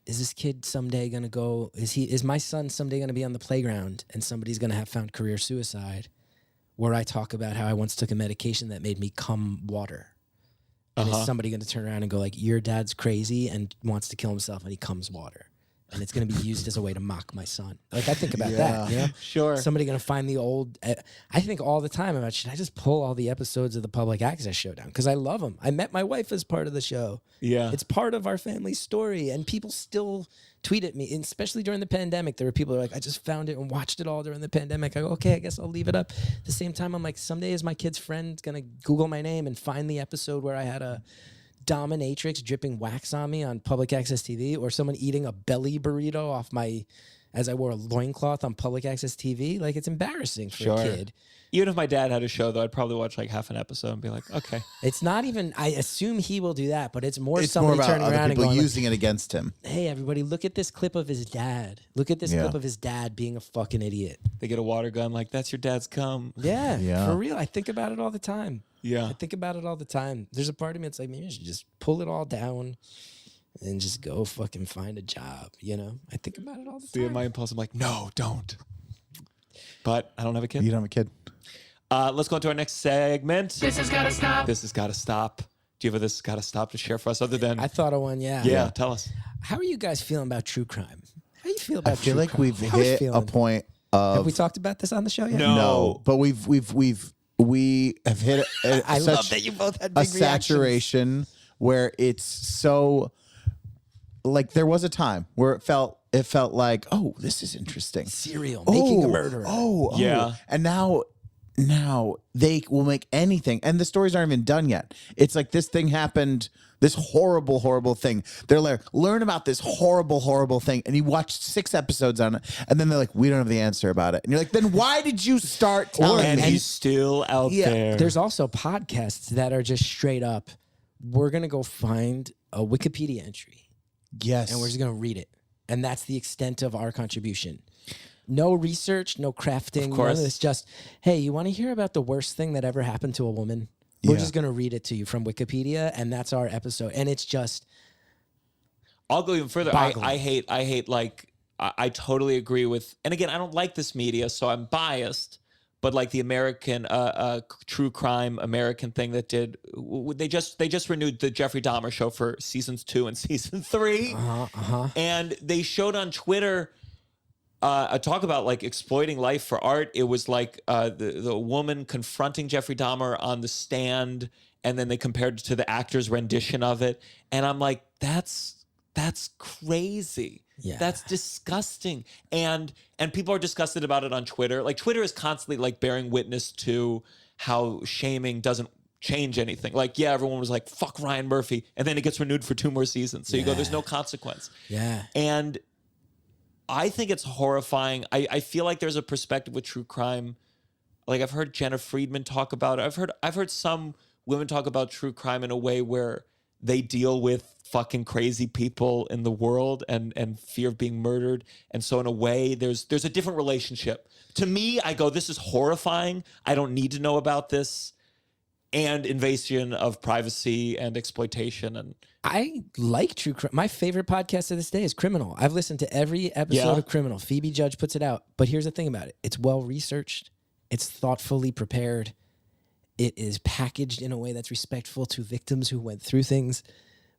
is this kid someday going to go, is my son someday going to be on the playground and somebody's going to have found career suicide, where I talk about how I once took a medication that made me cum water. And is somebody going to turn around and go like, your dad's crazy and wants to kill himself and he comes water. And it's going to be used as a way to mock my son. Like, I think about that, you know? Sure. Somebody going to find the old, I think all the time about, should I just pull all the episodes of the public access show down? Because I love them. I met my wife as part of the show. Yeah. It's part of our family story. And people still tweet at me, and especially during the pandemic. There were people who are like, I just found it and watched it all during the pandemic. I go, okay, I guess I'll leave it up. At the same time, I'm like, someday is my kid's friend going to Google my name and find the episode where I had a dominatrix dripping wax on me on public access TV, or someone eating a belly burrito off as I wore a loincloth on public access TV. Like, it's embarrassing for a kid. Even if my dad had a show, though, I'd probably watch like half an episode and be like, okay. It's not even, I assume he will do that, but it's more It's somebody more about turning other around and people going, using it against him. hey, everybody, look at this clip of his dad. Look at this clip of his dad being a fucking idiot. They get a water gun, like, that's your dad's cum. Yeah, for real. I think about it all the time. Yeah. I think about it all the time. There's a part of me that's like, maybe I should just pull it all down and just go fucking find a job, you know? I think about it all the See, time. my impulse, I'm like, no, don't. But I don't have a kid. You don't have a kid. Let's go into our next segment. This has got to stop. This has got to stop. Do you have a this has got to stop to share for us other than... I thought of one, yeah, tell us. How are you guys feeling about true crime? How do you feel about I feel true like crime? we've How are you hit a feeling? point Have of we talked about this on the show yet? No. no, but we have hit I love that you both had a big reactions. saturation where it's so like there was a time where it felt like, oh, this is interesting. Serial, making a Oh, murderer. Oh, Yeah. And now now they will make anything, and the stories aren't even done yet. It's like this thing happened, this horrible, horrible thing. They're like, learn about this horrible, horrible thing, and you watch 6 episodes on it, and then they're like, we don't have the answer about it. And you're like, then why did you start telling And me? he's still out there. There's also podcasts that are just straight up, we're going to go find a Wikipedia entry. Yes. And we're just going to read it. And that's the extent of our contribution. No research, no crafting. Of course. It's just, hey, you want to hear about the worst thing that ever happened to a woman? We're just going to read it to you from Wikipedia, and that's our episode. And it's just... I'll go even further. I hate like, I totally agree with, and again, I don't like this media, so I'm biased, but like the American true crime American thing that did, they just renewed the Jeffrey Dahmer show for seasons 2 and season 3. And they showed on Twitter a talk about like exploiting life for art. It was like the woman confronting Jeffrey Dahmer on the stand, and then they compared it to the actor's rendition of it. And I'm like, that's crazy. Yeah. That's disgusting. And people are disgusted about it on Twitter. Like Twitter is constantly like bearing witness to how shaming doesn't change anything. Like, yeah, everyone was like, fuck Ryan Murphy. And then it gets renewed for 2 more seasons. So you go, there's no consequence. Yeah. And I think it's horrifying. I feel like there's a perspective with true crime. Like I've heard Jenna Friedman talk about it. I've heard some women talk about true crime in a way where they deal with fucking crazy people in the world and fear of being murdered. And so in a way, there's a different relationship. To me, I go, this is horrifying. I don't need to know about this. And invasion of privacy and exploitation. And I like true crime. My favorite podcast to this day is Criminal. I've listened to every episode of Criminal. Phoebe Judge puts it out. But here's the thing about it. It's well-researched. It's thoughtfully prepared. It is packaged in a way that's respectful to victims who went through things.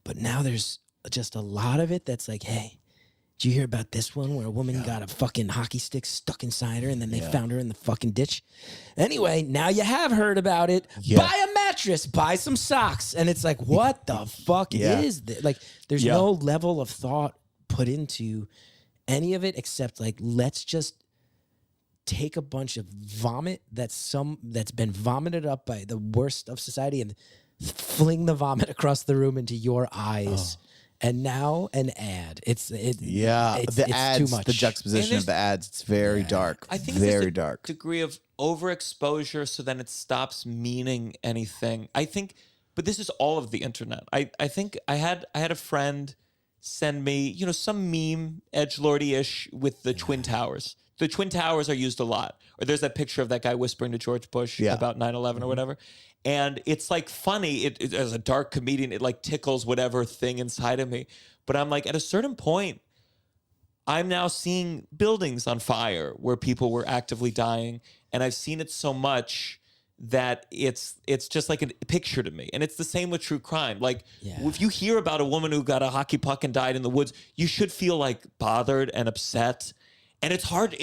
But now there's just a lot of it that's like, hey, did you hear about this one where a woman got a fucking hockey stick stuck inside her and then they found her in the fucking ditch? Anyway, now you have heard about it. Yeah. Buy a mattress, buy some socks. And it's like, what the fuck is this? Like, there's no level of thought put into any of it except like, let's just take a bunch of vomit that's been vomited up by the worst of society and fling the vomit across the room into your eyes. And now an ad. It's the ads, too much. The juxtaposition of the ads. It's very dark. I think very there's a dark degree of overexposure, so then it stops meaning anything. I think, but this is all of the internet. I think I had a friend send me, some meme, edgelordy-ish with the Twin Towers. The Twin Towers are used a lot. Or there's that picture of that guy whispering to George Bush about 9/11 or whatever. And it's like funny. It as a dark comedian, it like tickles whatever thing inside of me. But I'm like, at a certain point, I'm now seeing buildings on fire where people were actively dying. And I've seen it so much that it's just like a picture to me. And it's the same with true crime. Like if you hear about a woman who got a hockey puck and died in the woods, you should feel like bothered and upset. And it's hard.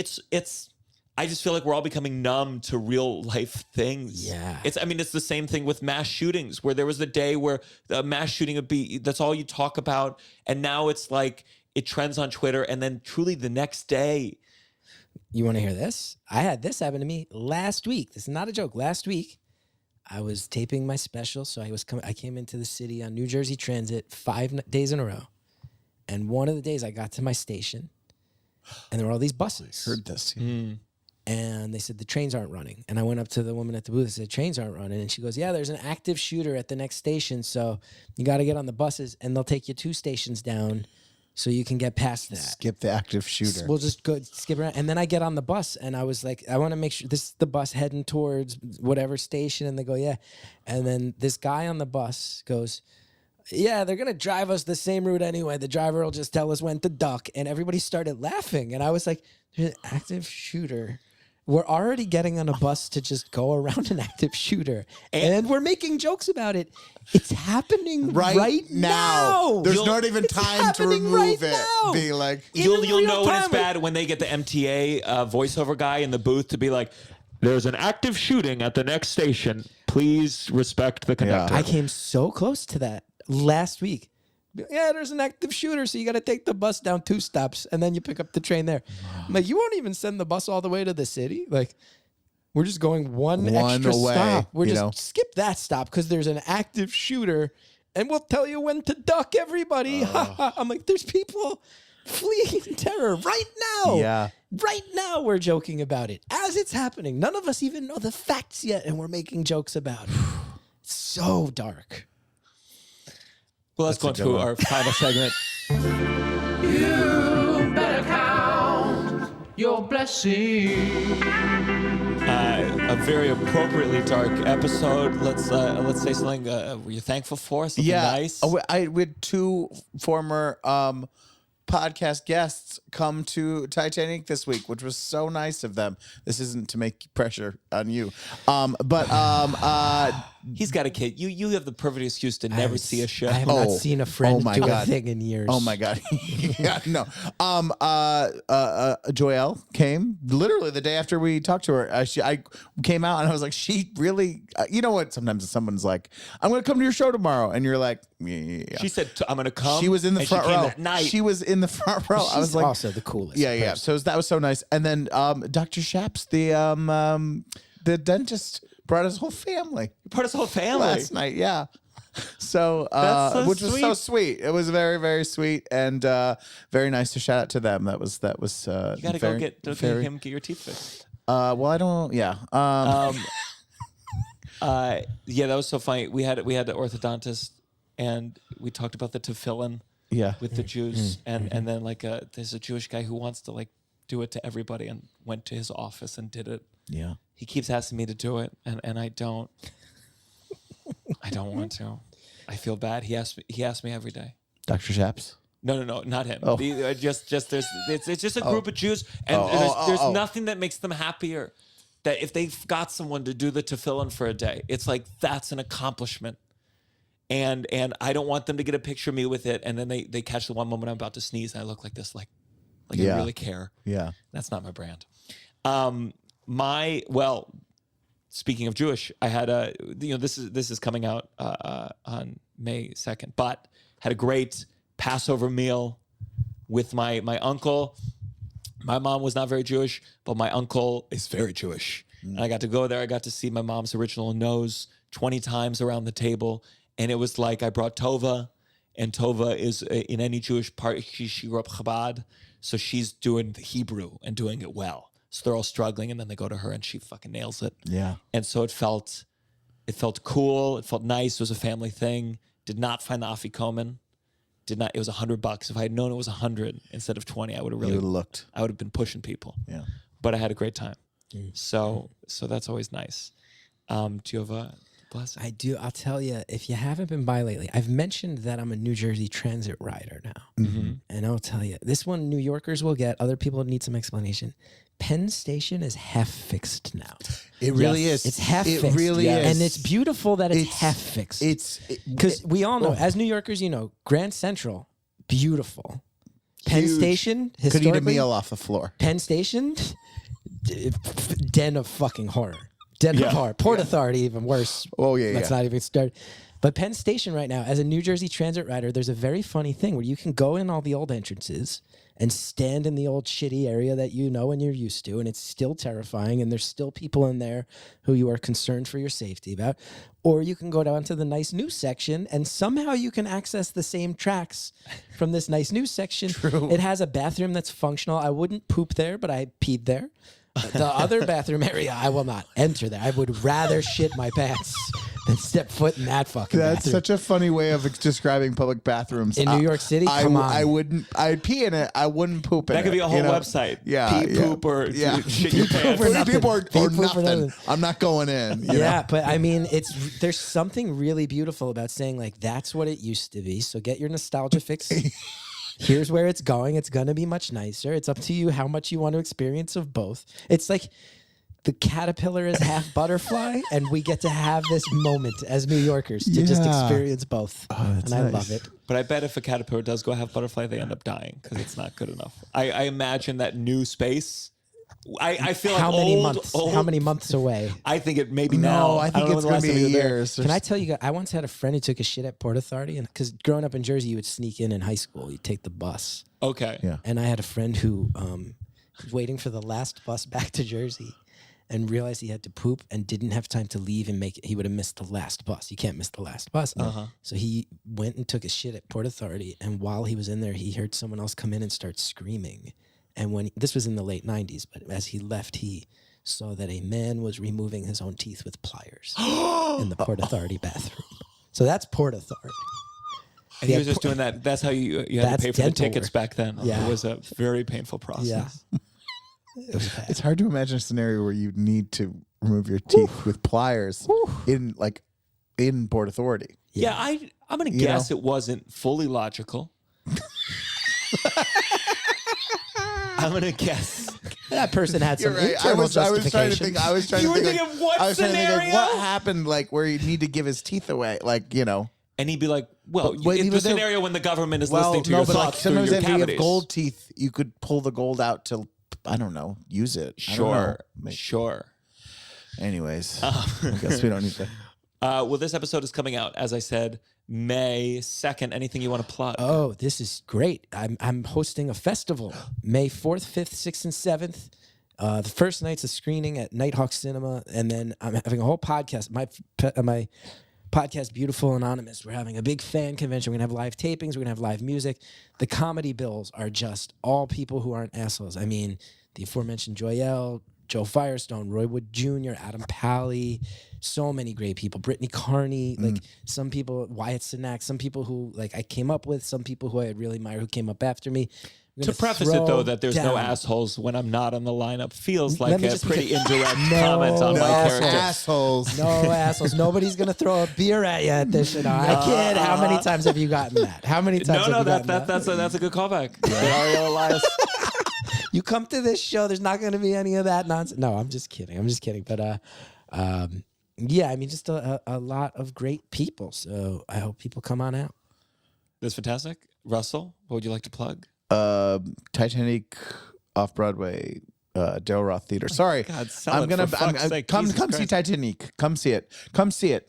I just feel like we're all becoming numb to real life things. Yeah. It's the same thing with mass shootings, where there was a day where a mass shooting would be, that's all you talk about. And now it's like, it trends on Twitter. And then truly the next day. You want to hear this? I had this happen to me last week. This is not a joke. Last week, I was taping my special. So I came into the city on New Jersey Transit 5 days in a row. And one of the days I got to my station and there were all these buses. I heard this. And they said, the trains aren't running. And I went up to the woman at the booth and said, trains aren't running. And she goes, yeah, there's an active shooter at the next station. So you got to get on the buses and they'll take you 2 stations down so you can get past that. Skip the active shooter. We'll just go skip around. And then I get on the bus and I was like, I want to make sure this is the bus heading towards whatever station. And they go, yeah. And then this guy on the bus goes, yeah, they're going to drive us the same route anyway. The driver will just tell us when to duck. And everybody started laughing. And I was like, there's an active shooter. We're already getting on a bus to just go around an active shooter. And we're making jokes about it. It's happening right now. There's not even time to remove it. Now. Be like, You'll know when it's bad when they get the MTA voiceover guy in the booth to be like, there's an active shooting at the next station. Please respect the conductor. I came so close to that last week. Yeah, there's an active shooter, so you got to take the bus down 2 stops, and then you pick up the train there. I'm like, you won't even send the bus all the way to the city? Like, We're just going one extra away, stop. We're you just know? skip that stop because there's an active shooter, and we'll tell you when to duck, everybody. I'm like, there's people fleeing in terror right now. Yeah. Right now we're joking about it as it's happening. None of us even know the facts yet, and we're making jokes about it. It's so dark. Well, let's go into our final segment. You better count your blessings. A very appropriately dark episode. Let's say something. Were you thankful for? Something nice. We had two former podcast guests come to Titanic this week, which was so nice of them. This isn't to make pressure on you, but he's got a kid. You have the perfect excuse to never see a show. I have not seen a friend do a thing in years. Oh my God. Yeah, no. Joelle came literally the day after we talked to her. I came out and I was like, she really, you know what? Sometimes someone's like, I'm going to come to your show tomorrow. And you're like, yeah. She said, I'm going to come. She was in the front row. That night. She was in the front row. She's I was like, also the coolest. Yeah. So that was so nice. And then Dr. Shaps, the dentist, brought his whole family. Part of his whole family Last night, yeah. So, so which was sweet. so sweet. It was very, very sweet and very nice to shout out to them. That was. You got to go get your teeth fixed. Well, I don't. Yeah. Yeah, that was so funny. We had the orthodontist, and we talked about the tefillin. Yeah. With the Jews, and then there's a Jewish guy who wants to do it to everybody, and went to his office and did it. Yeah. He keeps asking me to do it, and I don't. I don't want to. I feel bad. He asks me every day. Dr. Shaps. No, not him. Oh. It's just a group of Jews, and there's nothing that makes them happier that if they've got someone to do the tefillin for a day, it's like that's an accomplishment. And I don't want them to get a picture of me with it, and then they catch the one moment I'm about to sneeze, and I look like this, like I really care. Yeah, that's not my brand. Speaking of Jewish, I had this is coming out on May 2nd, but had a great Passover meal with my uncle. My mom was not very Jewish, but my uncle is very Jewish, and I got to go there. I got to see my mom's original nose 20 times around the table. And it was like I brought Tova, and Tova is in any Jewish part. She grew up Chabad, so she's doing the Hebrew and doing it well. So they're all struggling, and then they go to her, and she fucking nails it. Yeah. And so it felt cool. It felt nice. It was a family thing. Did not find the afikomen. Did not. It was $100. If I had known it was 100 instead of 20, I would have really looked. I would have been pushing people. Yeah. But I had a great time. So that's always nice. Do you have a blessing? I do. I'll tell you, if you haven't been by lately, I've mentioned that I'm a New Jersey Transit rider now. Mm-hmm. And I'll tell you, this one New Yorkers will get, other people need some explanation. Penn Station is half fixed now. It really is. It's half fixed. It really is. And it's beautiful that it's half fixed. Because we all know, as New Yorkers, Grand Central, beautiful. Penn Station, could eat a meal off the floor. Penn Station, den of fucking horror. Den of horror. Port Authority, even worse. Oh, yeah, Let's not even start. But Penn Station right now, as a New Jersey Transit rider, there's a very funny thing where you can go in all the old entrances and stand in the old shitty area that you know and you're used to, and it's still terrifying, and there's still people in there who you are concerned for your safety about. Or you can go down to the nice new section, and somehow you can access the same tracks from this nice new section. True. It has a bathroom that's functional. I wouldn't poop there, but I peed there. The other bathroom area, I will not enter there. I would rather shit my pants than step foot in that fucking bathroom. That's such a funny way of describing public bathrooms. In New York City? Come on. I wouldn't. I'd pee in it. I wouldn't poop in it. That could be a whole website. Yeah. Pee, poop, or shit your pants. Or nothing. Or nothing. nothing. I'm not going in. You know? But I mean, there's something really beautiful about saying, like, that's what it used to be. So get your nostalgia fix. Here's where it's going. It's going to be much nicer. It's up to you how much you want to experience of both. It's like the caterpillar is half butterfly, and we get to have this moment as New Yorkers to just experience both. And I love it. But I bet if a caterpillar does go half butterfly, they end up dying because it's not good enough. I imagine that new space. I feel how like many months? How many months away? I think it maybe No, now. I think don't know it's when the going to last be time you were there. years. Can I tell you? I once had a friend who took a shit at Port Authority, and because growing up in Jersey, you would sneak in high school. You'd take the bus. Okay. Yeah. And I had a friend who was waiting for the last bus back to Jersey, and realized he had to poop and didn't have time to leave and make it. He would have missed the last bus. You can't miss the last bus. So he went and took a shit at Port Authority. And while he was in there, he heard someone else come in and start screaming. And this was in the late 90s, but as he left, he saw that a man was removing his own teeth with pliers in the Port Authority bathroom. So that's Port Authority. And he was just doing that. That's how you had to pay for the tickets back then. Yeah. It was a very painful process. Yeah. It's hard to imagine a scenario where you need to remove your teeth with pliers in Port Authority. Yeah, I'm going to guess it wasn't fully logical. I'm going to guess. That person had some Right. internal justification. I was trying You to were think. thinking of what I was trying to think scenario? like what happened, like where he'd need to give his teeth away, like And he'd be like, well, But wait, it's he the was there- scenario when the government is listening to your but like thoughts through sometimes your if you have cavities. gold teeth, you could pull the gold out to, I don't know, use it. I don't know. Sure. Anyways, I guess we don't need to. Well, this episode is coming out, as I said, May 2nd. Anything you want to plug? Oh, this is great. I'm hosting a festival May 4th, 5th, 6th, and 7th. The first night's a screening at Nighthawk Cinema, and then I'm having a whole podcast. My podcast, Beautiful Anonymous. We're having a big fan convention. We're going to have live tapings. We're going to have live music. The comedy bills are just all people who aren't assholes. I mean, the aforementioned Joyelle, Joe Firestone, Roy Wood Jr., Adam Pally, so many great people. Brittany Carney, like some people, Wyatt Cenac, some people who like I came up with, some people who I really admire who came up after me. To preface it, though, that there's no assholes when I'm not on the lineup feels like a pretty indirect comment on my character. Assholes. No assholes. Nobody's gonna throw a beer at you at this. I kid. How many times have you gotten that? How many times? That's a good callback. Ariel Elias. You come to this show, there's not going to be any of that nonsense. No, I'm just kidding. But yeah, I mean, just a lot of great people. So I hope people come on out. That's fantastic. Russell, what would you like to plug? Titanic off Broadway, Del Roth Theater. Sorry, God, come see Titanic. Come see it. Come see it.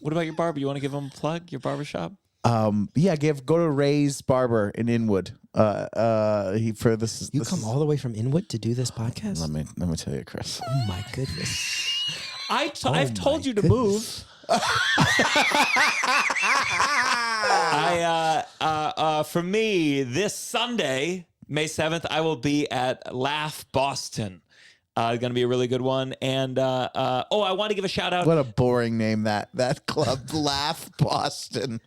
What about your barber? You want to give him a plug? Your barbershop? Yeah, go to Ray's Barber in Inwood. You come all the way from Inwood to do this podcast? Let me tell you, Chris. Oh my goodness. I've told you to move. For me, this Sunday, May 7th, I will be at Laugh Boston. Going to be a really good one. And I want to give a shout out. What a boring name that club, Laugh Boston.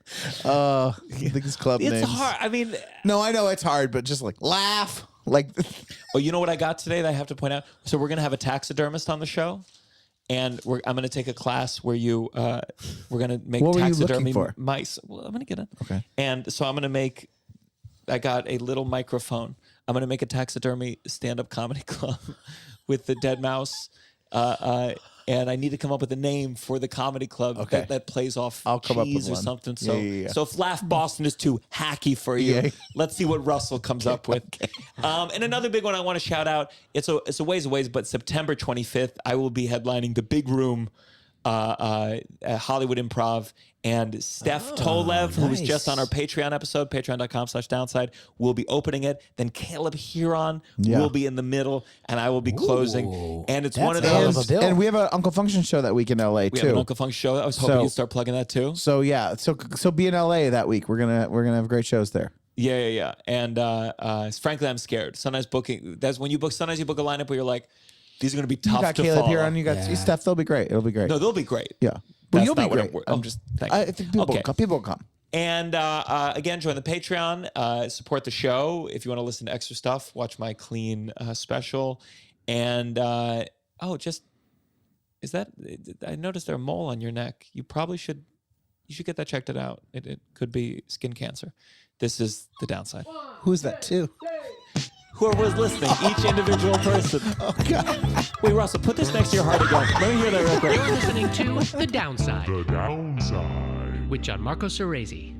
I think this club name. It's hard. I mean, no, I know it's hard, but just like laugh, like. Oh, you know what I got today that I have to point out? So we're going to have a taxidermist on the show. And I'm going to take a class where we're going to make taxidermy mice. Well, I'm going to get it. Okay. And so I got a little microphone. I'm going to make a taxidermy stand-up comedy club with the dead mouse. And I need to come up with a name for the comedy club that plays off cheese or something. So if Laugh Boston is too hacky for you, let's see what Russell comes up with. And another big one I want to shout out, it's a ways away, but September 25th, I will be headlining the Big Room at Hollywood Improv. And Steph Tolev, who was just on our Patreon episode, patreon.com/downside, will be opening it. Then Caleb Huron will be in the middle, and I will be closing. And it's one of those. And we have an Uncle Function show that week in LA too. We have an Uncle Function show. I was hoping you'd start plugging that too. So yeah, so be in LA that week. We're gonna have great shows there. Yeah. And frankly, I'm scared. Sometimes when you book. Sometimes you book a lineup where you're like, these are going to be tough you got to Caleb follow. Huron, you got Steph. They'll be great. It'll be great. No, they'll be great. Yeah. Well, you'll be great. I'm just thinking. I think people will come. And again, join the Patreon. Support the show. If you want to listen to extra stuff, watch my clean special. And I noticed there's a mole on your neck. You should get that checked out. It could be skin cancer. This is the downside. Who's that too? Whoever's listening, each individual person. Oh, God. Wait, Russell, put this next to your heart again. Let me hear that real quick. You're listening to The Downside The Downside. with Gianmarco Soresi.